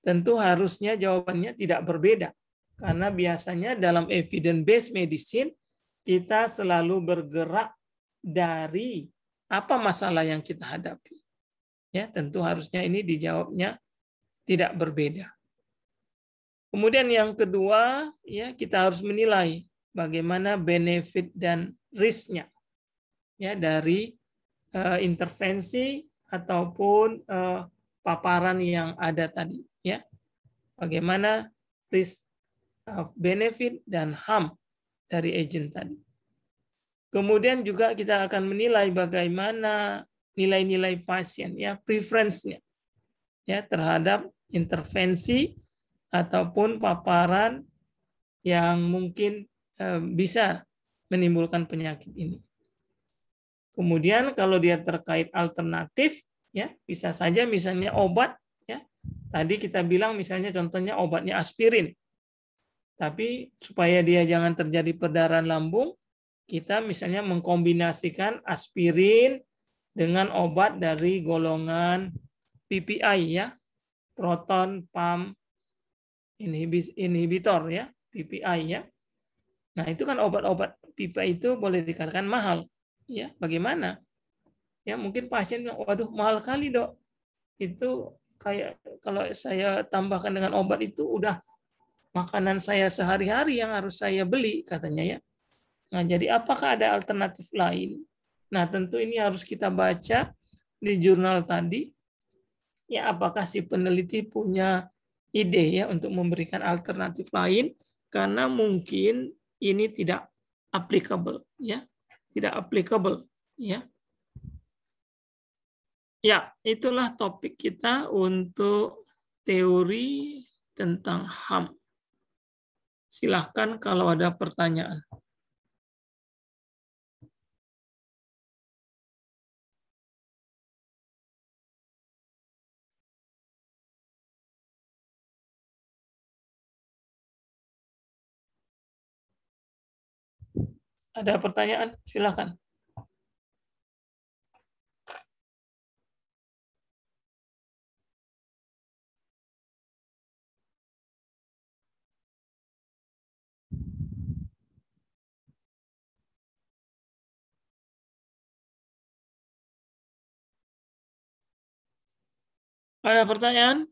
Tentu harusnya jawabannya tidak berbeda. Karena biasanya dalam evidence-based medicine, kita selalu bergerak dari apa masalah yang kita hadapi. Ya, tentu harusnya ini dijawabnya tidak berbeda. Kemudian yang kedua, ya kita harus menilai bagaimana benefit dan risk-nya ya dari intervensi ataupun paparan yang ada tadi. Ya, bagaimana risk, benefit dan harm dari agent tadi. Kemudian juga kita akan menilai bagaimana nilai-nilai pasien, ya preference-nya, ya terhadap intervensi ataupun paparan yang mungkin bisa menimbulkan penyakit ini. Kemudian kalau dia terkait alternatif, ya bisa saja misalnya obat. Tadi kita bilang misalnya contohnya obatnya aspirin. Tapi supaya dia jangan terjadi perdarahan lambung, kita misalnya mengkombinasikan aspirin dengan obat dari golongan PPI ya, proton pump inhibitor ya, PPI ya. Nah, itu kan obat-obat PPI itu boleh dikatakan mahal. Ya, bagaimana? Ya, mungkin pasien bilang, waduh mahal kali, Dok. Itu kayak kalau saya tambahkan dengan obat itu udah makanan saya sehari-hari yang harus saya beli katanya ya. Nah, jadi apakah ada alternatif lain? Nah, tentu ini harus kita baca di jurnal tadi. Ya, apakah si peneliti punya ide ya untuk memberikan alternatif lain karena mungkin ini tidak applicable ya. Tidak applicable ya. Ya, itulah topik kita untuk teori tentang HAM. Silahkan kalau ada pertanyaan. Ada pertanyaan? Silahkan. Ada pertanyaan?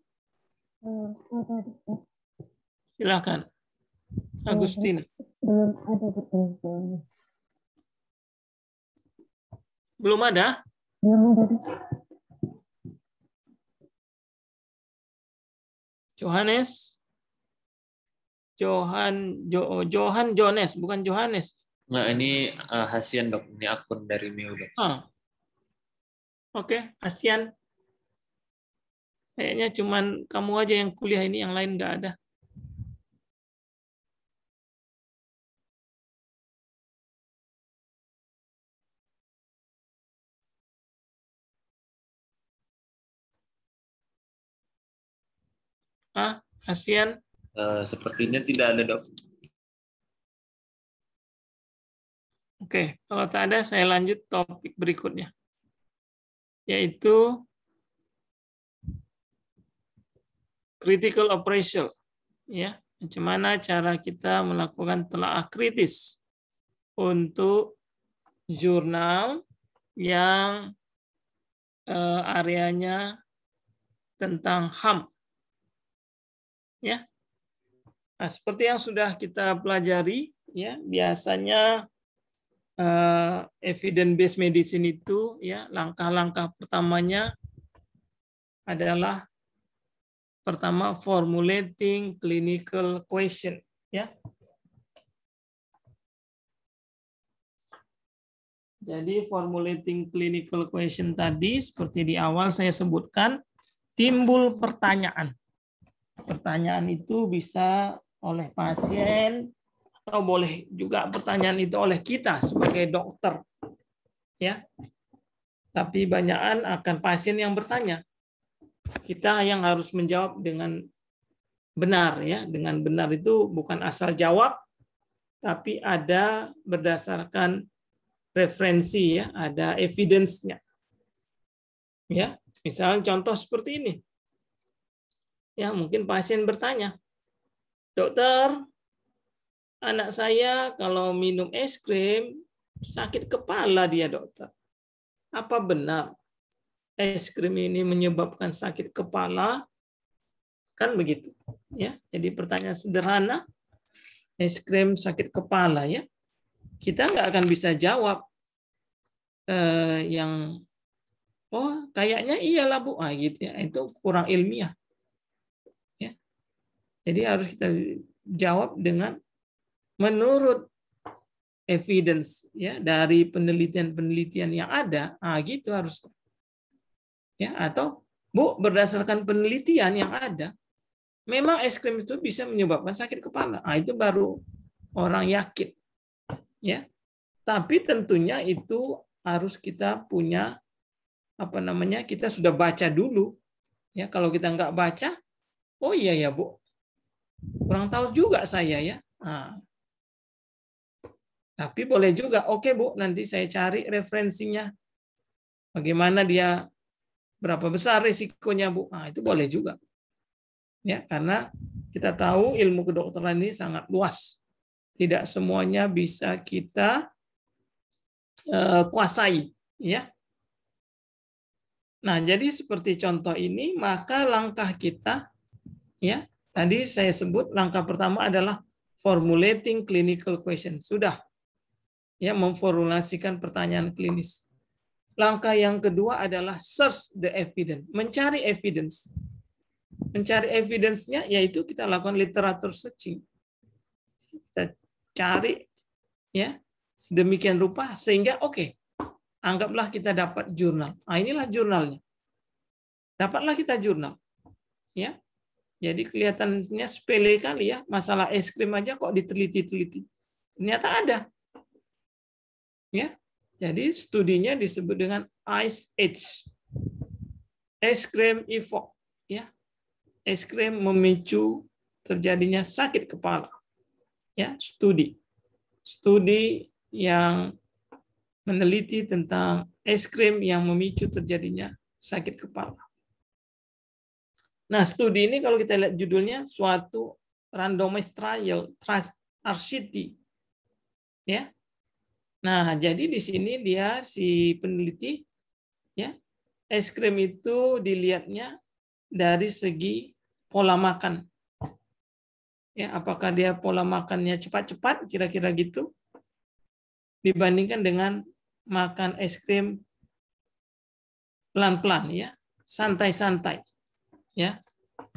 Silahkan. Agustin. Belum ada pertanyaan. Belum ada? Belum ada. Johannes? Johan Jones, bukan Johannes. Nah, ini Hasian, Dok. Ini akun dari Mio, Dok. Oke, kasihan. Kayaknya cuman kamu aja yang kuliah ini, yang lain nggak ada. Kasihan. Sepertinya tidak ada, Dok. Oke, kalau tak ada saya lanjut topik berikutnya. Yaitu critical appraisal. Ya, bagaimana cara kita melakukan telaah kritis untuk jurnal yang areanya tentang HAM. Ya. Nah, seperti yang sudah kita pelajari, ya, biasanya evidence based medicine itu ya langkah-langkah pertamanya adalah pertama formulating clinical question ya. Jadi formulating clinical question tadi seperti di awal saya sebutkan timbul pertanyaan. Pertanyaan itu bisa oleh pasien atau boleh juga pertanyaan itu oleh kita sebagai dokter. Ya. Tapi banyakan akan pasien yang bertanya. Kita yang harus menjawab dengan benar ya. Dengan benar itu bukan asal jawab tapi ada berdasarkan referensi ya, ada evidence-nya. Ya, misal contoh seperti ini. Ya, mungkin pasien bertanya, "Dokter, anak saya kalau minum es krim sakit kepala dia, dokter. Apa benar es krim ini menyebabkan sakit kepala?" Kan begitu. Ya, jadi pertanyaan sederhana, es krim sakit kepala ya. Kita nggak akan bisa jawab yang kayaknya iyalah Bu, gitu ya. Itu kurang ilmiah. Ya. Jadi harus kita jawab dengan menurut evidence ya dari penelitian-penelitian yang ada, gitu harus ya. Atau Bu, berdasarkan penelitian yang ada, memang es krim itu bisa menyebabkan sakit kepala. Itu baru orang yakin ya. Tapi tentunya itu harus kita punya kita sudah baca dulu ya. Kalau kita nggak baca, oh iya ya Bu, kurang tahu juga saya ya. Tapi boleh juga, oke Bu, nanti saya cari referensinya. Bagaimana dia, berapa besar risikonya Bu. Nah, itu boleh juga. Ya, karena kita tahu ilmu kedokteran ini sangat luas. Tidak semuanya bisa kita kuasai, ya. Nah, jadi seperti contoh ini, maka langkah kita, ya, tadi saya sebut langkah pertama adalah formulating clinical question. Sudah, ya, memformulasikan pertanyaan klinis. Langkah yang kedua adalah search the evidence, mencari evidence. Mencari evidence-nya yaitu kita lakukan literature searching. Kita cari, ya, sedemikian rupa sehingga oke. Anggaplah kita dapat jurnal. Nah, inilah jurnalnya. Dapatlah kita jurnal. Ya. Jadi kelihatannya sepele kali ya, masalah es krim aja kok diteliti-teliti. Ternyata ada. Ya. Jadi studinya disebut dengan Ice Age. Es krim evok, ya. Es krim memicu terjadinya sakit kepala. Ya, studi. Studi yang meneliti tentang es krim yang memicu terjadinya sakit kepala. Nah, studi ini kalau kita lihat judulnya suatu randomized trial, trust RCT. Ya. Nah, jadi di sini dia si peneliti, ya, es krim itu dilihatnya dari segi pola makan. Ya, apakah dia pola makannya cepat-cepat kira-kira gitu dibandingkan dengan makan es krim pelan-pelan, ya, santai-santai, ya.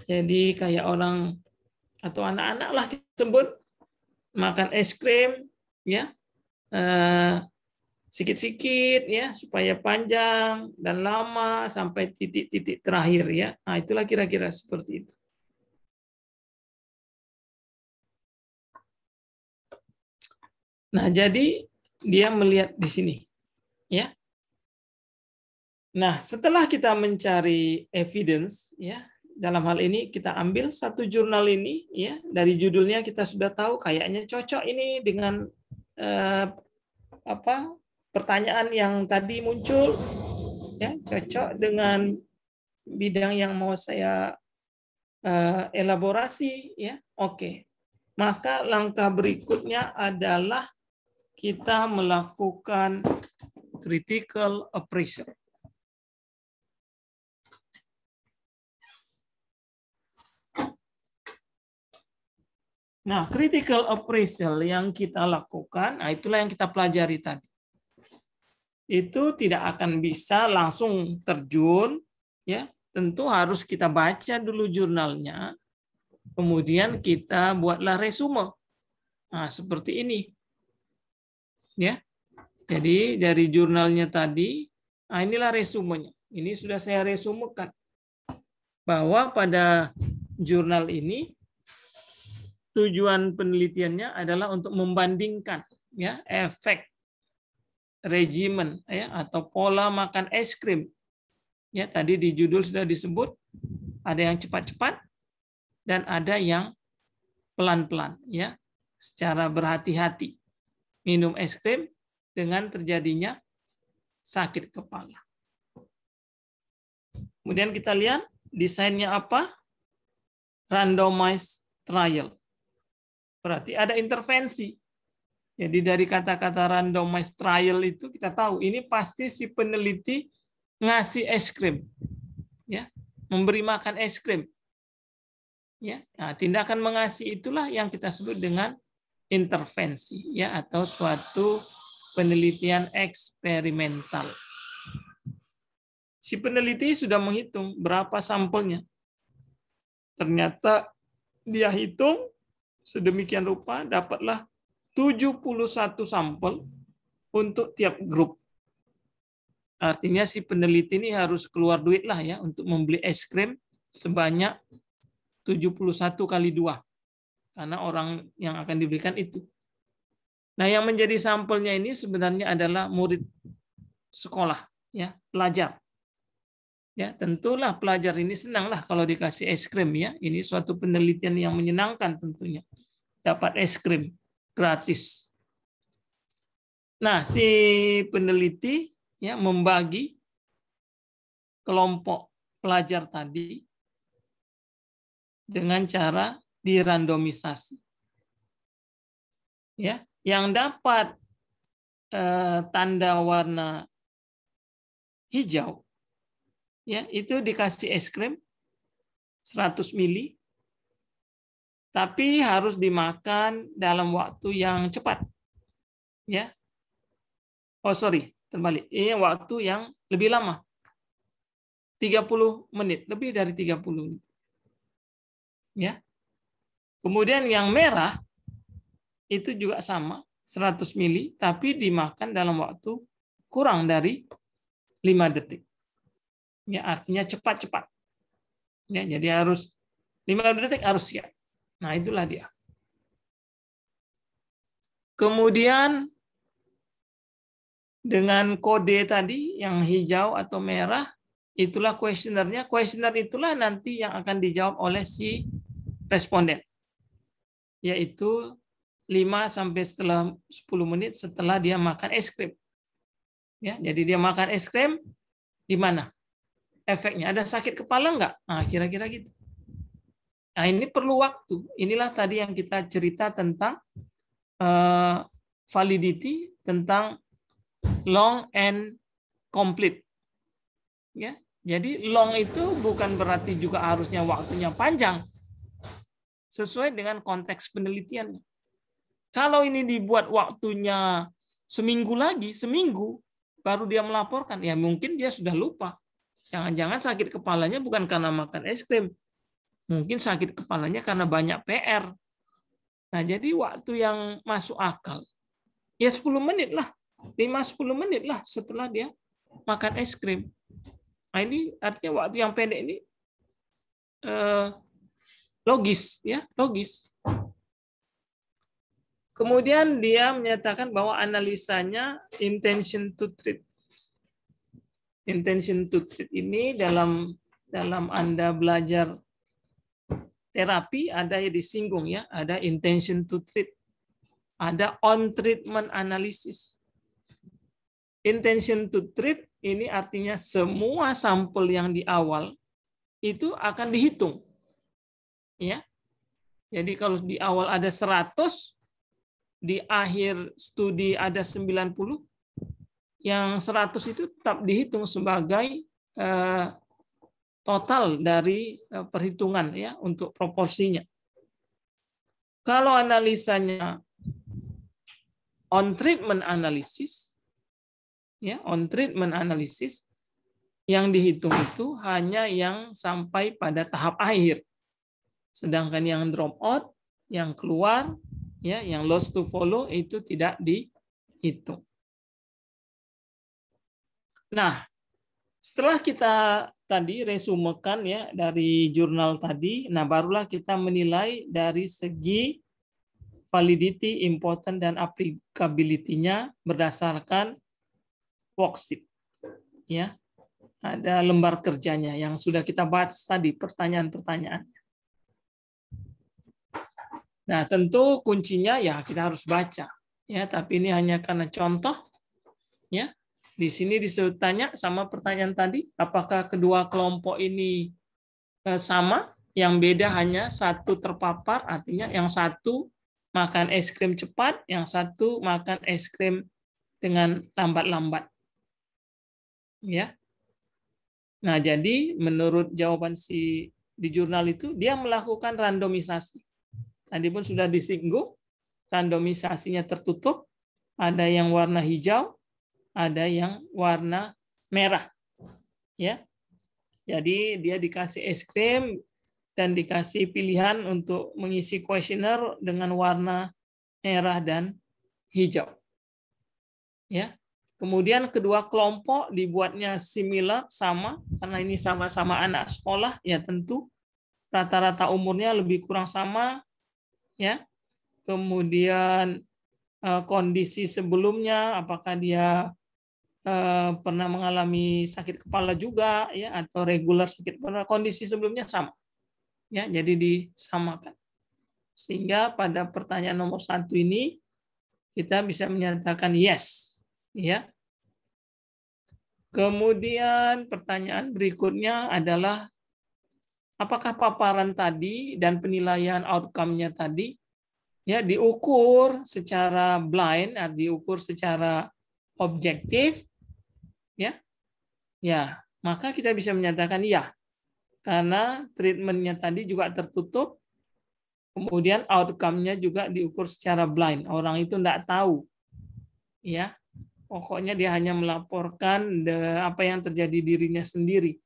Jadi kayak orang atau anak-anak lah kita sebut makan es krim, ya, sikit-sikit, ya, supaya panjang dan lama sampai titik-titik terakhir, ya. Nah, itulah kira-kira seperti itu. Nah, jadi dia melihat di sini, ya. Nah, setelah kita mencari evidence, ya, dalam hal ini kita ambil satu jurnal ini, ya, dari judulnya kita sudah tahu kayaknya cocok ini dengan pertanyaan yang tadi muncul, ya, cocok dengan bidang yang mau saya elaborasi, ya, oke. Maka langkah berikutnya adalah kita melakukan critical appraisal. Nah, critical appraisal yang kita lakukan, nah itulah yang kita pelajari tadi. Itu tidak akan bisa langsung terjun, ya. Tentu harus kita baca dulu jurnalnya, kemudian kita buatlah resume. Nah, seperti ini. Ya. Jadi dari jurnalnya tadi, nah inilah resumenya. Ini sudah saya resumekan. Bahwa pada jurnal ini tujuan penelitiannya adalah untuk membandingkan, ya, efek regimen, ya, atau pola makan es krim. Ya, tadi di judul sudah disebut ada yang cepat-cepat dan ada yang pelan-pelan, ya, secara berhati-hati minum es krim dengan terjadinya sakit kepala. Kemudian kita lihat desainnya apa? Randomized trial. Berarti ada intervensi. Jadi dari kata-kata randomized trial itu kita tahu ini pasti si peneliti ngasih es krim, ya, memberi makan es krim, ya. Nah, tindakan mengasih itulah yang kita sebut dengan intervensi, ya, atau suatu penelitian eksperimental. Si peneliti sudah menghitung berapa sampelnya. Ternyata dia hitung sedemikian rupa dapatlah 71 sampel untuk tiap grup. Artinya si peneliti ini harus keluar duit lah, ya, untuk membeli es krim sebanyak 71 kali 2. Karena orang yang akan diberikan itu. Nah, yang menjadi sampelnya ini sebenarnya adalah murid sekolah, ya, pelajar. Ya, tentulah pelajar ini senanglah kalau dikasih es krim, ya. Ini suatu penelitian yang menyenangkan tentunya. Dapat es krim gratis. Nah, si peneliti ya membagi kelompok pelajar tadi dengan cara dirandomisasi. Ya, yang dapat tanda warna hijau ya itu dikasih es krim 100 mili, tapi harus dimakan dalam waktu yang cepat. Ya. Oh, sorry, terbalik. Ini waktu yang lebih lama. 30 menit, lebih dari 30 menit. Ya. Kemudian yang merah itu juga sama, 100 mili, tapi dimakan dalam waktu kurang dari 5 detik. Ya, artinya cepat-cepat. Ya, jadi harus 5 detik harus siap. Nah, itulah dia. Kemudian dengan kode tadi yang hijau atau merah, itulah kuesionernya. Kuesioner itulah nanti yang akan dijawab oleh si responden. Yaitu 5 sampai setelah 10 menit setelah dia makan es krim. Ya, jadi dia makan es krim, gimana efeknya? Ada sakit kepala enggak? Nah, kira-kira gitu. Nah, ini perlu waktu. Inilah tadi yang kita cerita tentang validity, tentang long and complete. Ya, jadi long itu bukan berarti juga harusnya waktunya panjang. Sesuai dengan konteks penelitiannya. Kalau ini dibuat waktunya seminggu lagi, seminggu, baru dia melaporkan, ya mungkin dia sudah lupa. Jangan-jangan sakit kepalanya bukan karena makan es krim. Mungkin sakit kepalanya karena banyak PR. Nah, jadi waktu yang masuk akal, ya 10 menit lah. 5-10 menit lah setelah dia makan es krim. Nah, ini artinya waktu yang pendek ini logis, ya, logis. Kemudian dia menyatakan bahwa analisanya intention to treat. Intention to treat ini dalam Anda belajar terapi ada yang disinggung ya, ada intention to treat, ada on treatment analysis. Intention to treat ini artinya semua sampel yang di awal itu akan dihitung. Ya. Jadi kalau di awal ada 100, di akhir studi ada 90, yang 100 itu tetap dihitung sebagai total dari perhitungan ya untuk proporsinya. Kalau analisanya on treatment analysis, ya on treatment analysis, yang dihitung itu hanya yang sampai pada tahap akhir, sedangkan yang drop out, yang keluar, ya yang lost to follow itu tidak dihitung. Nah, setelah kita tadi resumekan ya dari jurnal tadi, nah barulah kita menilai dari segi validity, important, dan applicability-nya berdasarkan worksheet. Ya, ada lembar kerjanya yang sudah kita bahas tadi, pertanyaan-pertanyaan. Nah, tentu kuncinya ya kita harus baca. Ya, tapi ini hanya karena contoh. Ya, di sini ditanya sama pertanyaan tadi, apakah kedua kelompok ini sama? Yang beda hanya satu terpapar, artinya yang satu makan es krim cepat, yang satu makan es krim dengan lambat-lambat. Ya. Nah, jadi menurut jawaban di jurnal itu, dia melakukan randomisasi. Tadi pun sudah disinggung, randomisasinya tertutup, ada yang warna hijau, ada yang warna merah. Ya. Jadi dia dikasih es krim dan dikasih pilihan untuk mengisi kuesioner dengan warna merah dan hijau. Ya. Kemudian kedua kelompok dibuatnya similar, sama, karena ini sama-sama anak sekolah, ya tentu rata-rata umurnya lebih kurang sama, ya. Kemudian kondisi sebelumnya, apakah dia pernah mengalami sakit kepala juga, ya, atau regular sakit kepala, kondisi sebelumnya sama, ya, jadi disamakan. Sehingga pada pertanyaan nomor 1 ini kita bisa menyatakan yes, Ya. Kemudian pertanyaan berikutnya adalah apakah paparan tadi dan penilaian outcome-nya tadi ya diukur secara blind, diukur secara objektif, ya, ya, maka kita bisa menyatakan ya, karena treatmentnya tadi juga tertutup, kemudian outcome-nya juga diukur secara blind, orang itu tidak tahu, ya, pokoknya dia hanya melaporkan apa yang terjadi dirinya sendiri,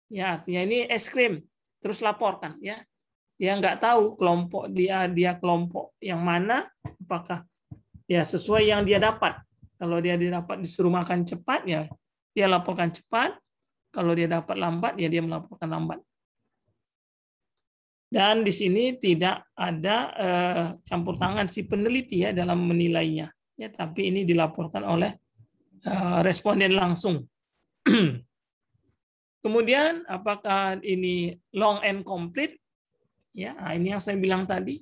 ya, artinya ini es krim, terus laporkan, ya. Dia nggak tahu kelompok dia kelompok yang mana, apakah ya sesuai yang dia dapat. Kalau dia dapat disuruh makan cepat, ya dia laporkan cepat. Kalau dia dapat lambat, ya dia melaporkan lambat. Dan di sini tidak ada campur tangan si peneliti ya dalam menilainya. Ya, tapi ini dilaporkan oleh responden langsung. Kemudian apakah ini long and complete? Ya, ini yang saya bilang tadi.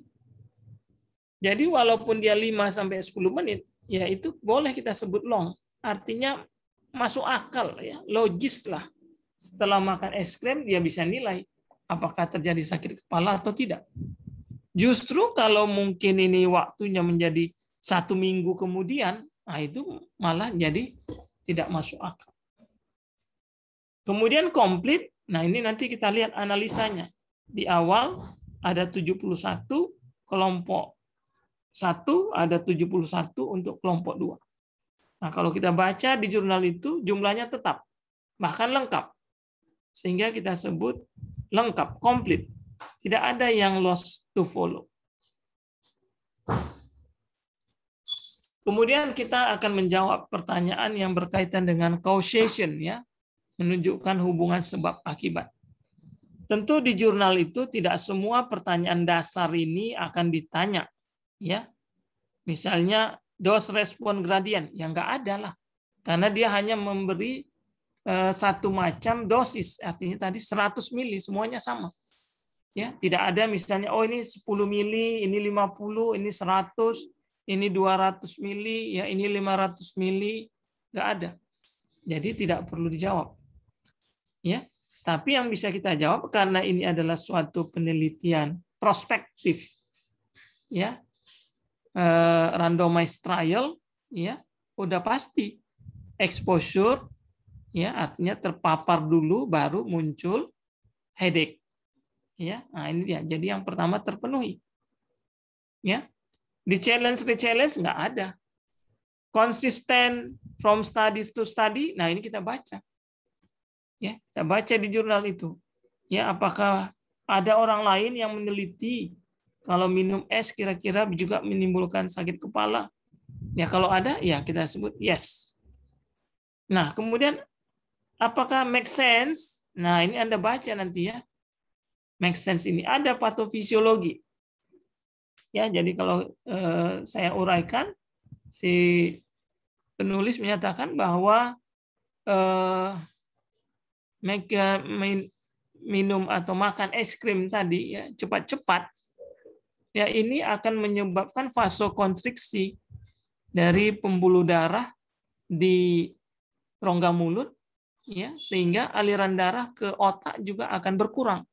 Jadi walaupun dia 5-10 menit, ya itu boleh kita sebut long. Artinya masuk akal, ya, logis lah. Setelah makan es krim, dia bisa nilai apakah terjadi sakit kepala atau tidak. Justru kalau mungkin ini waktunya menjadi 1 minggu kemudian, nah itu malah jadi tidak masuk akal. Kemudian komplit, nah ini nanti kita lihat analisanya. Di awal ada 71 kelompok 1, ada 71 untuk kelompok 2. Nah, kalau kita baca di jurnal itu jumlahnya tetap, bahkan lengkap. Sehingga kita sebut lengkap, komplit. Tidak ada yang lost to follow. Kemudian kita akan menjawab pertanyaan yang berkaitan dengan causation, ya, menunjukkan hubungan sebab akibat. Tentu di jurnal itu tidak semua pertanyaan dasar ini akan ditanya, ya. Misalnya dose respon gradient, yang nggak ada lah, karena dia hanya memberi satu macam dosis, artinya tadi 100 mili semuanya sama, ya, tidak ada misalnya oh ini 10 mili, ini 50, ini 100, ini 200 mili, ya ini 500 mili, nggak ada, jadi tidak perlu dijawab, ya. Tapi yang bisa kita jawab karena ini adalah suatu penelitian prospektif, ya, randomized trial, ya, udah pasti exposure, ya, artinya terpapar dulu baru muncul headache, ya. Nah ini dia. Jadi yang pertama terpenuhi, ya. Di challenge re-challenge nggak ada. Konsisten from studies to study, nah ini kita baca. Ya, kita baca di jurnal itu. Ya, apakah ada orang lain yang meneliti kalau minum es kira-kira juga menimbulkan sakit kepala? Ya, kalau ada, ya kita sebut yes. Nah, kemudian apakah make sense? Nah, ini Anda baca nanti ya. Make sense ini ada patofisiologi. Ya, jadi kalau saya uraikan, si penulis menyatakan bahwa minum atau makan es krim tadi ya cepat-cepat ya ini akan menyebabkan vasokonstriksi dari pembuluh darah di rongga mulut ya sehingga aliran darah ke otak juga akan berkurang.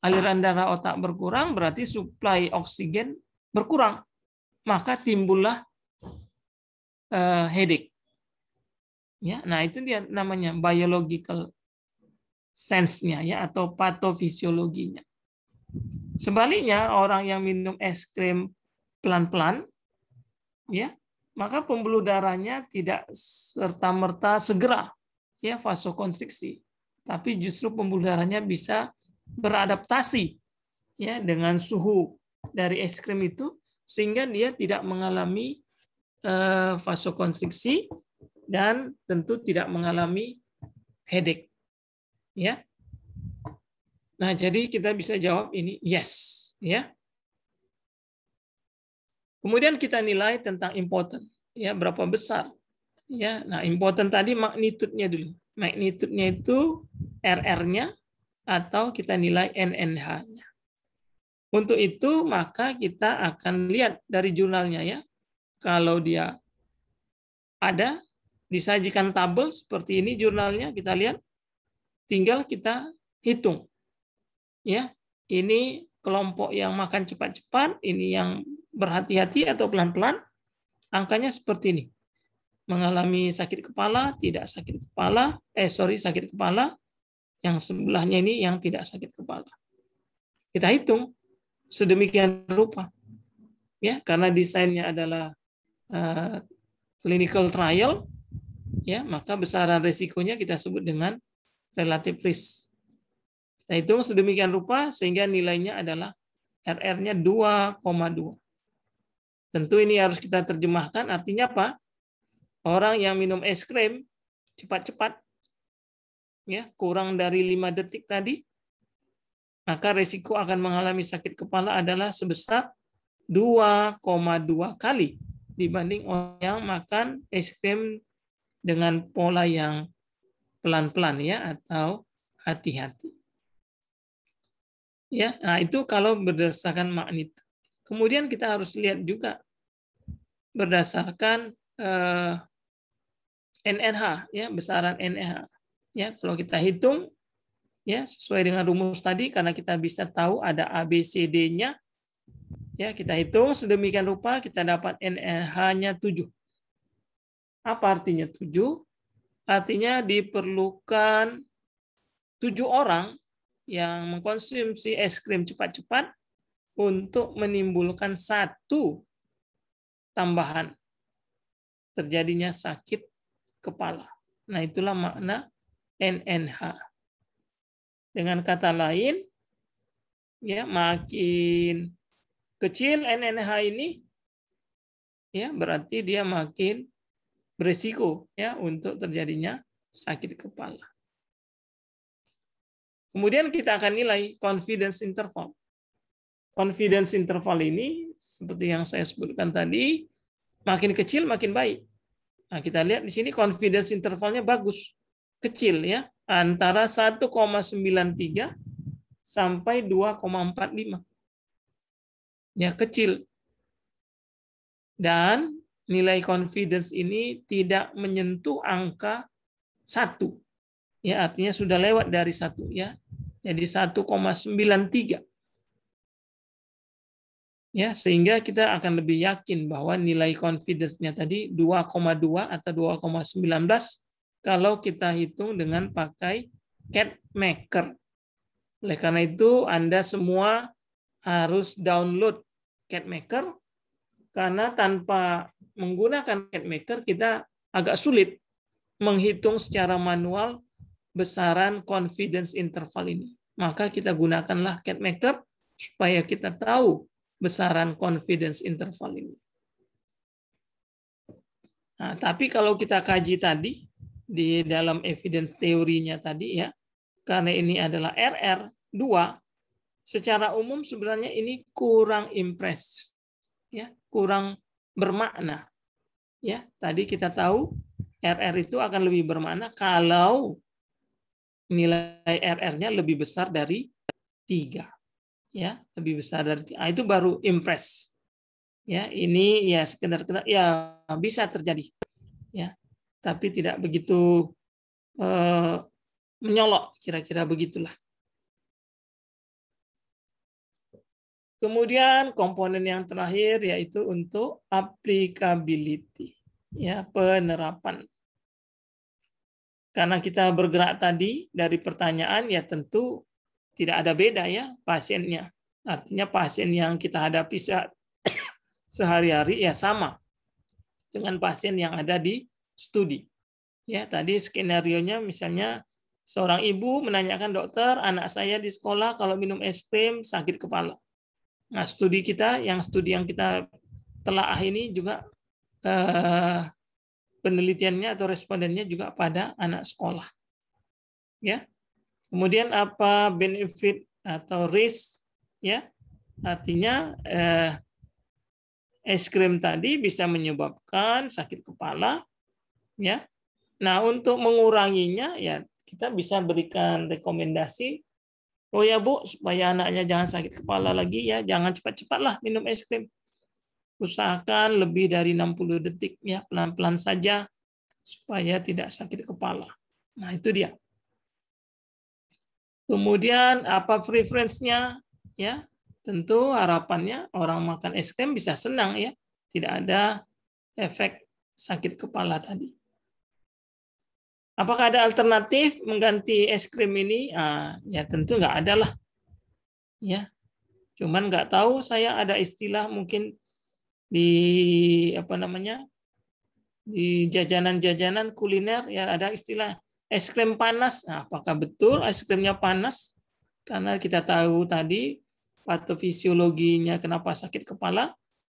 Aliran darah otak berkurang berarti suplai oksigen berkurang. Maka timbullah headache. Ya, nah itu dia namanya biological sense-nya ya atau patofisiologinya. Sebaliknya orang yang minum es krim pelan-pelan ya, maka pembuluh darahnya tidak serta-merta segera ya vasokonstriksi, tapi justru pembuluh darahnya bisa beradaptasi ya dengan suhu dari es krim itu sehingga dia tidak mengalami vasokonstriksi dan tentu tidak mengalami headache. Ya. Nah, jadi kita bisa jawab ini yes, ya. Kemudian kita nilai tentang important, ya, berapa besar. Ya. Nah, important tadi magnitude-nya dulu. Magnitude-nya itu RR-nya atau kita nilai NNH-nya. Untuk itu maka kita akan lihat dari jurnalnya ya. Kalau dia ada disajikan tabel seperti ini jurnalnya, kita lihat, tinggal kita hitung. Ya, ini kelompok yang makan cepat-cepat, ini yang berhati-hati atau pelan-pelan, angkanya seperti ini. Mengalami sakit kepala, tidak sakit kepala, sakit kepala, yang sebelahnya ini yang tidak sakit kepala. Kita hitung sedemikian rupa. Ya, karena desainnya adalah clinical trial, ya, maka besaran risikonya kita sebut dengan relative risk. Kita hitung sedemikian rupa sehingga nilainya adalah RR-nya 2,2. Tentu ini harus kita terjemahkan, artinya apa? Orang yang minum es krim cepat-cepat, ya, kurang dari 5 detik tadi, maka risiko akan mengalami sakit kepala adalah sebesar 2,2 kali dibanding orang yang makan es krim dengan pola yang pelan-pelan, ya, atau hati-hati. Ya, nah itu kalau berdasarkan magnitud. Kemudian kita harus lihat juga berdasarkan NNH, ya, besaran NNH. Ya, kalau kita hitung, ya, sesuai dengan rumus tadi, karena kita bisa tahu ada ABCD-nya, ya, kita hitung sedemikian rupa, kita dapat NNH-nya 7. Apa artinya 7? Artinya diperlukan 7 orang yang mengkonsumsi es krim cepat-cepat untuk menimbulkan 1 tambahan terjadinya sakit kepala. Nah, itulah makna NNH. Dengan kata lain, ya, makin kecil NNH ini, ya, berarti dia makin berisiko, ya, untuk terjadinya sakit kepala. Kemudian kita akan nilai confidence interval. Confidence interval ini seperti yang saya sebutkan tadi, makin kecil makin baik. Nah, kita lihat di sini confidence intervalnya bagus, kecil, ya, antara 1,93 sampai 2,45. Ya, kecil. Dan nilai confidence ini tidak menyentuh angka 1. Ya, artinya sudah lewat dari 1, ya. Jadi 1,93. Ya, sehingga kita akan lebih yakin bahwa nilai confidence-nya tadi 2,2 atau 2,19 kalau kita hitung dengan pakai CADMaker. Oleh karena itu, Anda semua harus download CADMaker, karena tanpa menggunakan CADMaker kita agak sulit menghitung secara manual besaran confidence interval ini. Maka kita gunakanlah CADMaker supaya kita tahu besaran confidence interval ini. Nah, tapi kalau kita kaji tadi di dalam evidence teorinya tadi, ya, karena ini adalah RR2, secara umum sebenarnya ini kurang impress, ya, kurang bermakna. Ya, tadi kita tahu RR itu akan lebih bermakna kalau nilai RR-nya lebih besar dari 3. Ya, lebih besar dari itu baru impress. Ya, ini ya sekedar ya bisa terjadi. Ya, tapi tidak begitu menyolok, kira-kira begitulah. Kemudian komponen yang terakhir yaitu untuk applicability, ya, penerapan. Karena kita bergerak tadi dari pertanyaan, ya tentu tidak ada beda, ya, pasiennya. Artinya pasien yang kita hadapi sehari-hari ya sama dengan pasien yang ada di studi. Ya, tadi skenarionya misalnya seorang ibu menanyakan, dokter, anak saya di sekolah kalau minum es krim sakit kepala. Nah, studi yang kita telah ini juga penelitiannya atau respondennya juga pada anak sekolah. Ya. Kemudian apa benefit atau risk, ya? Artinya es krim tadi bisa menyebabkan sakit kepala, ya. Nah, untuk menguranginya, ya, kita bisa berikan rekomendasi, oh ya Bu, supaya anaknya jangan sakit kepala lagi, ya, jangan cepat-cepatlah minum es krim. Usahakan lebih dari 60 detik ya, pelan-pelan saja supaya tidak sakit kepala. Nah, itu dia. Kemudian apa preference-nya? Ya, tentu harapannya orang makan es krim bisa senang ya, tidak ada efek sakit kepala tadi. Apakah ada alternatif mengganti es krim ini? Ya tentu nggak ada lah. Ya, cuman nggak tahu saya ada istilah mungkin di apa namanya di jajanan-jajanan kuliner ya ada istilah es krim panas. Nah, apakah betul es krimnya panas? Karena kita tahu tadi patofisiologinya kenapa sakit kepala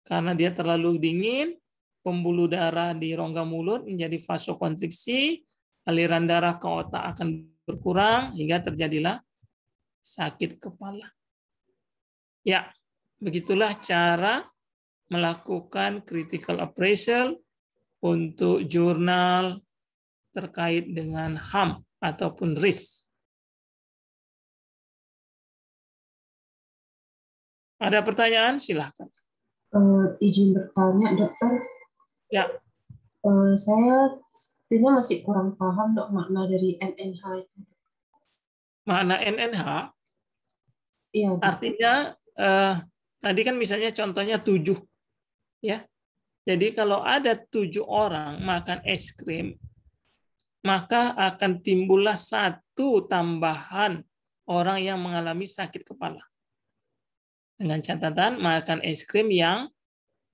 karena dia terlalu dingin, pembuluh darah di rongga mulut menjadi vasokonstriksi, aliran darah ke otak akan berkurang hingga terjadilah sakit kepala. Ya, begitulah cara melakukan critical appraisal untuk jurnal terkait dengan HAM ataupun RIS. Ada pertanyaan? Silahkan. Izin bertanya, dokter. Ya. Saya sepertinya masih kurang paham dok makna dari NNH itu. Makna NNH? Iya. Artinya tadi kan misalnya contohnya 7, ya. Jadi kalau ada 7 orang makan es krim, maka akan timbullah 1 tambahan orang yang mengalami sakit kepala. Dengan catatan makan es krim yang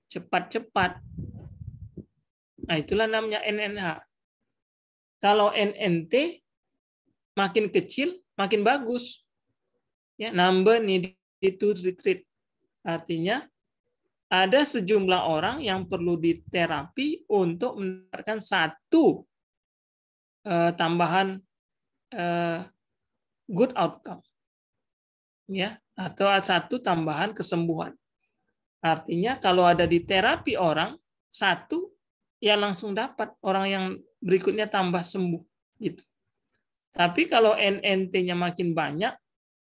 cepat-cepat. Nah, itulah namanya NNH. Kalau NNT makin kecil, makin bagus. Ya, number needed to retreat. Artinya ada sejumlah orang yang perlu diterapi untuk mendapatkan 1 tambahan good outcome, ya, atau 1 tambahan kesembuhan. Artinya kalau ada di terapi orang 1, ya langsung dapat orang yang berikutnya tambah sembuh, gitu. Tapi kalau NNT-nya makin banyak,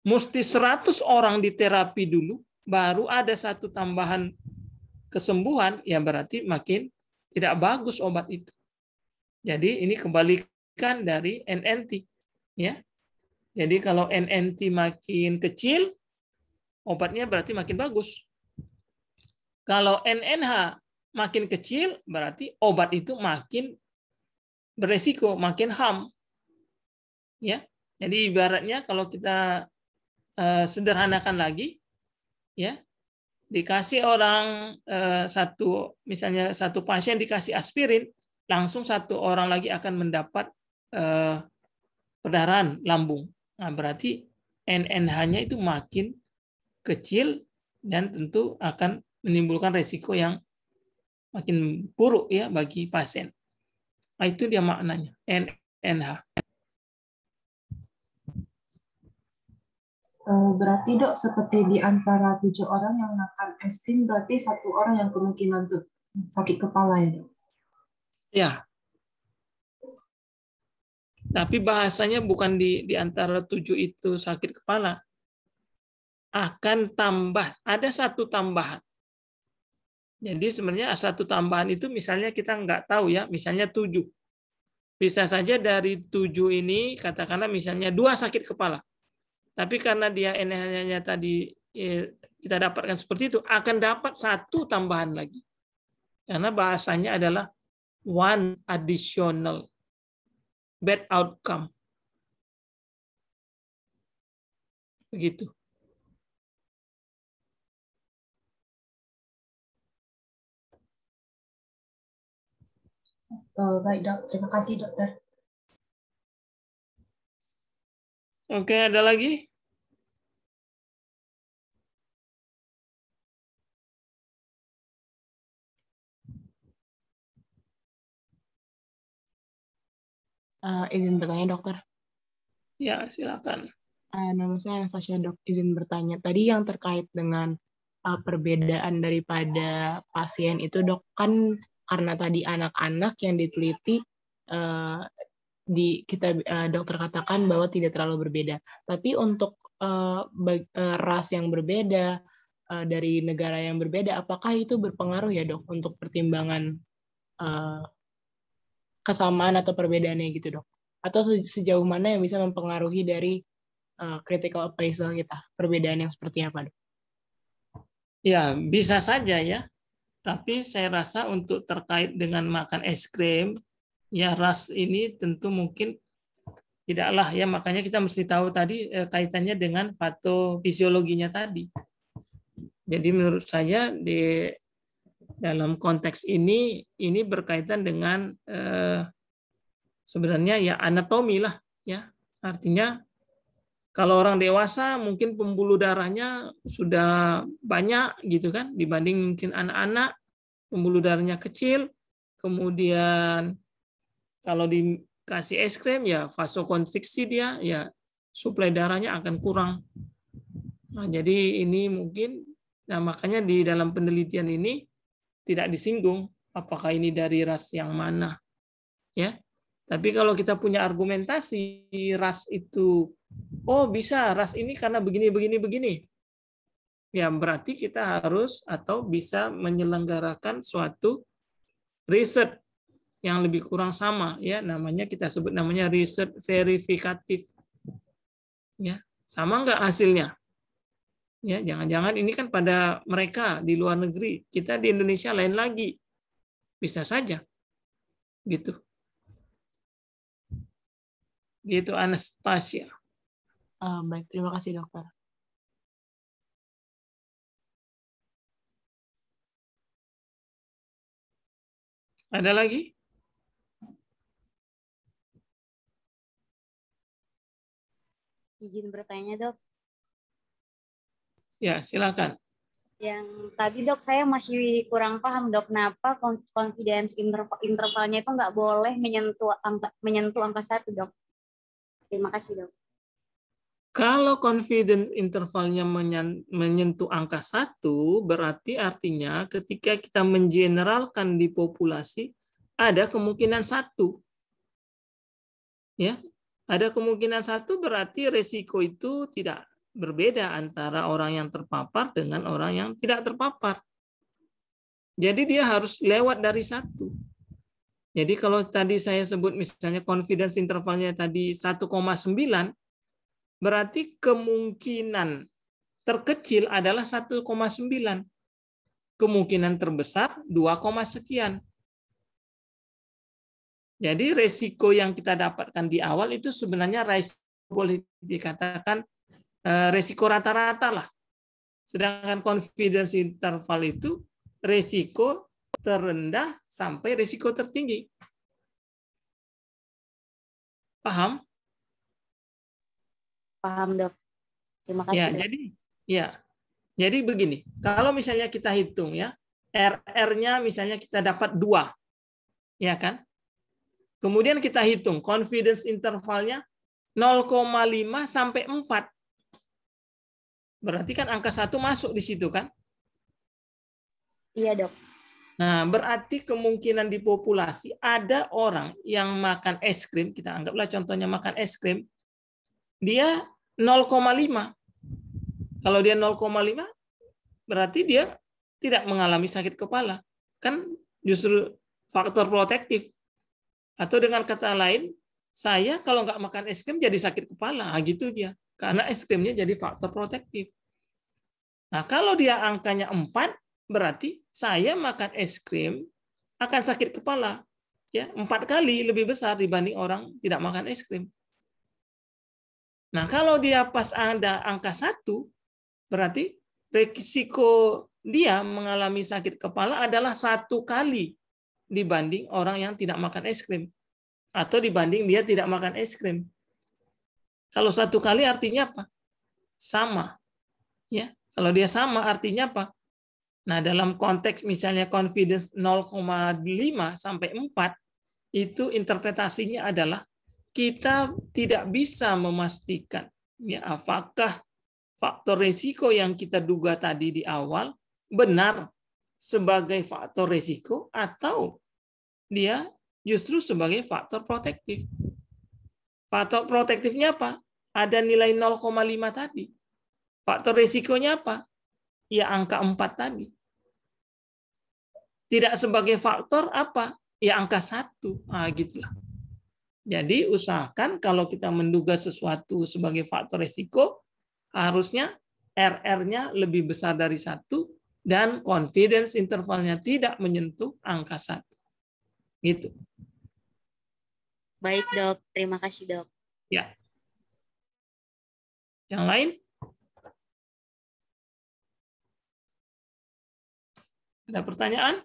mesti 100 orang di terapi dulu, baru ada 1 tambahan kesembuhan, ya berarti makin tidak bagus obat itu. Jadi ini kebalikan dari NNT, ya. Jadi kalau NNT makin kecil, obatnya berarti makin bagus. Kalau NNH makin kecil, berarti obat itu makin beresiko, makin HAM. Ya. Jadi ibaratnya kalau kita sederhanakan lagi, ya, dikasih orang misalnya 1 pasien dikasih aspirin, langsung 1 orang lagi akan mendapat perdarahan lambung. Nah, berarti NNH-nya itu makin kecil dan tentu akan menimbulkan resiko yang makin buruk ya bagi pasien. Nah, itu dia maknanya NNH. Berarti dok seperti di antara 7 orang yang makan es krim berarti 1 orang yang kemungkinan tuh sakit kepala ya dok? Ya. Tapi bahasanya bukan di antara 7 itu sakit kepala. Akan tambah, ada 1 tambahan. Jadi sebenarnya 1 tambahan itu misalnya kita nggak tahu ya, misalnya 7. Bisa saja dari 7 ini katakanlah misalnya 2 sakit kepala. Tapi karena dia NNH-nya tadi kita dapatkan seperti itu, akan dapat 1 tambahan lagi. Karena bahasanya adalah 1 additional bad outcome. Begitu. Baik dok, terima kasih dokter. Oke, ada lagi? Izin bertanya dokter. Ya, silakan. Nama saya Anastasia dok. Izin bertanya. Tadi yang terkait dengan perbedaan daripada pasien itu dok, kan karena tadi anak-anak yang diteliti dokter katakan bahwa tidak terlalu berbeda. Tapi untuk ras yang berbeda, dari negara yang berbeda, apakah itu berpengaruh ya dok untuk pertimbangan kesamaan atau perbedaannya gitu dok? Atau sejauh mana yang bisa mempengaruhi dari critical appraisal kita? Perbedaan yang seperti apa dok? Ya, bisa saja ya. Tapi saya rasa untuk terkait dengan makan es krim, ya ras ini tentu mungkin tidaklah ya, makanya kita mesti tahu tadi kaitannya dengan patofisiologinya tadi. Jadi menurut saya di dalam konteks ini berkaitan dengan sebenarnya ya anatomi lah ya. Artinya kalau orang dewasa mungkin pembuluh darahnya sudah banyak gitu kan dibanding mungkin anak-anak, pembuluh darahnya kecil. Kemudian kalau dikasih es krim ya vasokonstriksi dia ya suplai darahnya akan kurang. Nah, jadi ini mungkin makanya di dalam penelitian ini tidak disinggung apakah ini dari ras yang mana ya. Tapi kalau kita punya argumentasi ras itu bisa ras ini karena begini. Ya berarti kita harus atau bisa menyelenggarakan suatu riset yang lebih kurang sama ya, namanya kita sebut namanya riset verifikatif. Ya, sama enggak hasilnya? Ya, jangan-jangan ini kan pada mereka di luar negeri, kita di Indonesia lain lagi. Bisa saja. Gitu. Gitu Anastasia. Baik, terima kasih dokter. Ada lagi? Izin bertanya dok. Ya, silakan. Yang tadi dok saya masih kurang paham dok, kenapa confidence intervalnya itu nggak boleh menyentuh angka 1 dok. Terima kasih dok. Kalau confidence intervalnya menyentuh angka 1, berarti artinya ketika kita mengeneralkan di populasi, ada kemungkinan 1. Ya, ada kemungkinan 1 berarti resiko itu tidak berbeda antara orang yang terpapar dengan orang yang tidak terpapar. Jadi dia harus lewat dari 1. Jadi kalau tadi saya sebut misalnya confidence intervalnya tadi 1,9, berarti kemungkinan terkecil adalah 1,9. Kemungkinan terbesar 2, sekian. Jadi resiko yang kita dapatkan di awal itu sebenarnya boleh dikatakan resiko rata-rata lah. Sedangkan confidence interval itu resiko terendah sampai resiko tertinggi. Paham? Paham dok. Terima kasih. Jadi begini, kalau misalnya kita hitung ya, RR-nya misalnya kita dapat 2, ya kan? Kemudian kita hitung confidence intervalnya 0,5 sampai 4. Berarti kan angka 1 masuk di situ kan? Iya dok. Nah, berarti kemungkinan di populasi ada orang yang makan es krim, kita anggaplah contohnya makan es krim, dia 0,5. Kalau dia 0,5, berarti dia tidak mengalami sakit kepala. Kan justru faktor protektif. Atau dengan kata lain, saya kalau nggak makan es krim jadi sakit kepala. Nah, gitu dia. Karena es krimnya jadi faktor protektif. Nah, kalau dia angkanya 4, berarti saya makan es krim akan sakit kepala. Ya, 4 kali lebih besar dibanding orang tidak makan es krim. Nah, kalau dia pas ada angka 1, berarti risiko dia mengalami sakit kepala adalah 1 kali dibanding orang yang tidak makan es krim. Atau dibanding dia tidak makan es krim. Kalau 1 kali artinya apa? Sama. Ya, kalau dia sama artinya apa? Nah, dalam konteks misalnya confidence 0,5 sampai 4, itu interpretasinya adalah kita tidak bisa memastikan ya apakah faktor risiko yang kita duga tadi di awal benar sebagai faktor risiko atau dia justru sebagai faktor protektif. Faktor protektifnya apa? Ada nilai 0,5 tadi. Faktor risikonya apa? Ya angka 4 tadi. Tidak sebagai faktor apa? Ya angka 1. Nah, gitulah. Jadi usahakan kalau kita menduga sesuatu sebagai faktor resiko, harusnya RR-nya lebih besar dari 1 dan confidence intervalnya tidak menyentuh angka 1. Gitu. Baik, Dok. Terima kasih, Dok. Ya. Yang lain? Ada pertanyaan?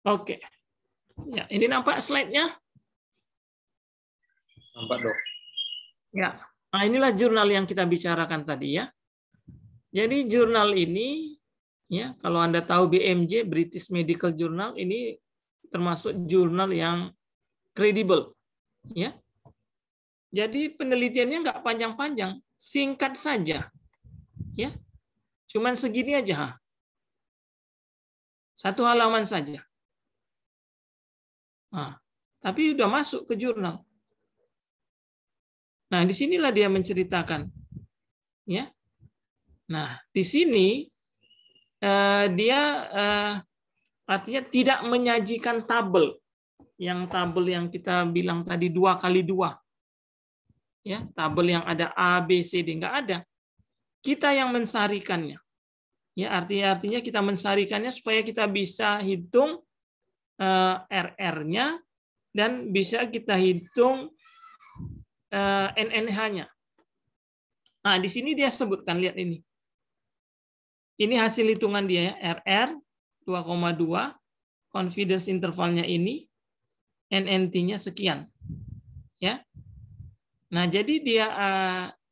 Oke. Ya, ini nampak slide-nya? Nampak, Dok. Ya. Nah, inilah jurnal yang kita bicarakan tadi ya. Jadi jurnal ini ya, kalau Anda tahu BMJ, British Medical Journal, ini termasuk jurnal yang kredibel ya. Jadi penelitiannya nggak panjang-panjang, singkat saja. Ya. Cuman segini aja. 1 halaman saja. Nah, tapi udah masuk ke jurnal. Nah, disinilah dia menceritakan. Ya. Nah, di sini dia artinya tidak menyajikan tabel. Yang tabel yang kita bilang tadi 2x2. Ya, tabel yang ada A, B, C, D. Nggak ada. Kita yang mensarikannya. Ya, artinya kita mensarikannya supaya kita bisa hitung RR-nya dan bisa kita hitung NNH-nya. Nah, di sini dia sebutkan, lihat ini. Ini hasil hitungan dia ya, RR 2,2, confidence intervalnya ini, NNT-nya sekian. Ya. Nah, jadi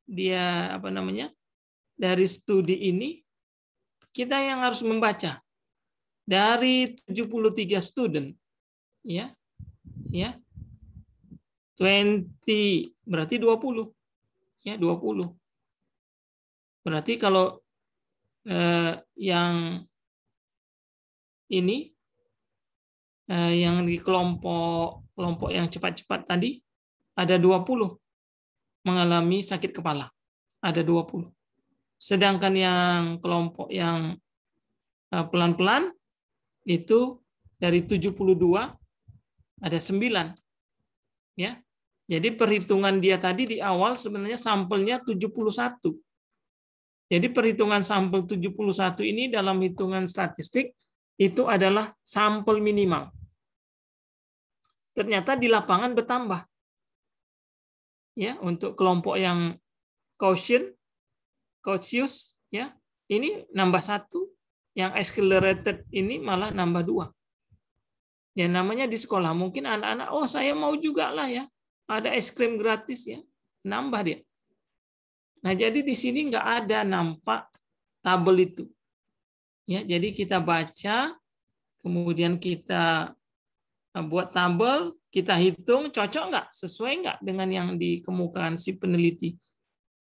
dia apa namanya? Dari studi ini kita yang harus membaca. Dari 73 student ya. Ya. 20 berarti 20. Ya, 20. Berarti kalau yang ini yang di kelompok yang cepat-cepat tadi ada 20 mengalami sakit kepala. Ada 20. Sedangkan yang kelompok yang pelan-pelan itu dari 72 ada 9. Ya. Jadi perhitungan dia tadi di awal sebenarnya sampelnya 71. Jadi perhitungan sampel 71 ini dalam hitungan statistik itu adalah sampel minimal. Ternyata di lapangan bertambah. Ya, untuk kelompok yang cautious ya, ini nambah 1, yang accelerated ini malah nambah 2. Ya namanya di sekolah mungkin anak-anak, oh saya mau juga lah ya, ada es krim gratis ya, nambah dia. Nah jadi di sini nggak ada nampak tabel itu. Ya jadi kita baca, kemudian kita buat tabel, kita hitung cocok nggak, sesuai nggak dengan yang dikemukakan si peneliti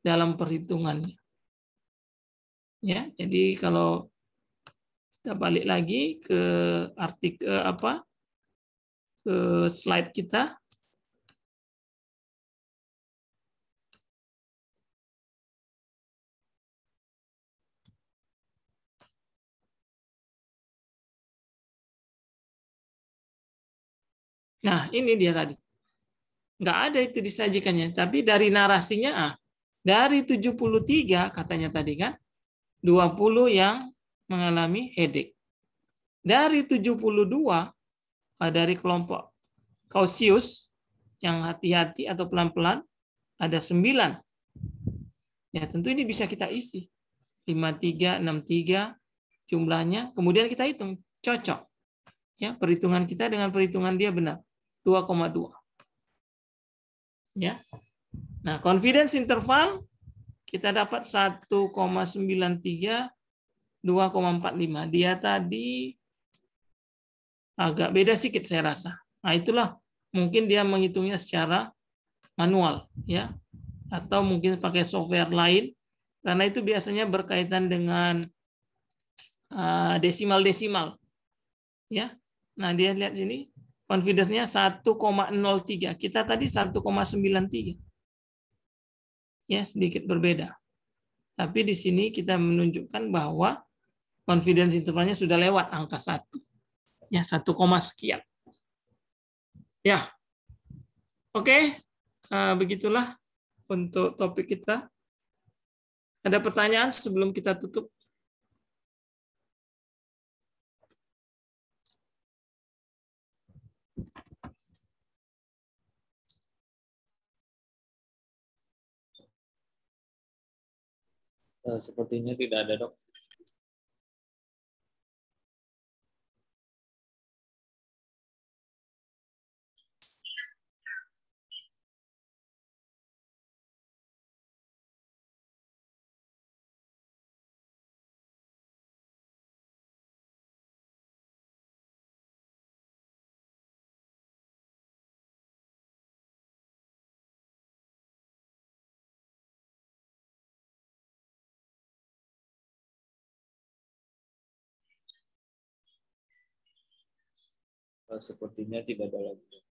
dalam perhitungannya. Ya jadi kalau kita balik lagi ke artikel ke slide kita. Nah, ini dia tadi. Nggak ada itu disajikannya. Tapi dari narasinya, dari 73 katanya tadi kan, 20 yang mengalami headache. Dari 72, dari kelompok cautious, yang hati-hati atau pelan-pelan, ada 9. Ya, tentu ini bisa kita isi. 53, 63 jumlahnya. Kemudian kita hitung. Cocok. Ya, perhitungan kita dengan perhitungan dia benar. 2,2. Ya. Nah, confidence interval kita dapat 1,93, 2,45. Dia tadi agak beda sedikit saya rasa. Nah, itulah mungkin dia menghitungnya secara manual ya. Atau mungkin pakai software lain karena itu biasanya berkaitan dengan desimal-desimal. Ya. Nah, dia lihat sini. Confidence-nya 1,03. Kita tadi 1,93. ya sedikit berbeda. Tapi di sini kita menunjukkan bahwa confidence intervalnya sudah lewat angka 1. Ya, 1, sekian. Ya. Oke. Begitulah untuk topik kita. Ada pertanyaan sebelum kita tutup? Sepertinya tidak ada, Dok. Sepertinya tidak ada lagi.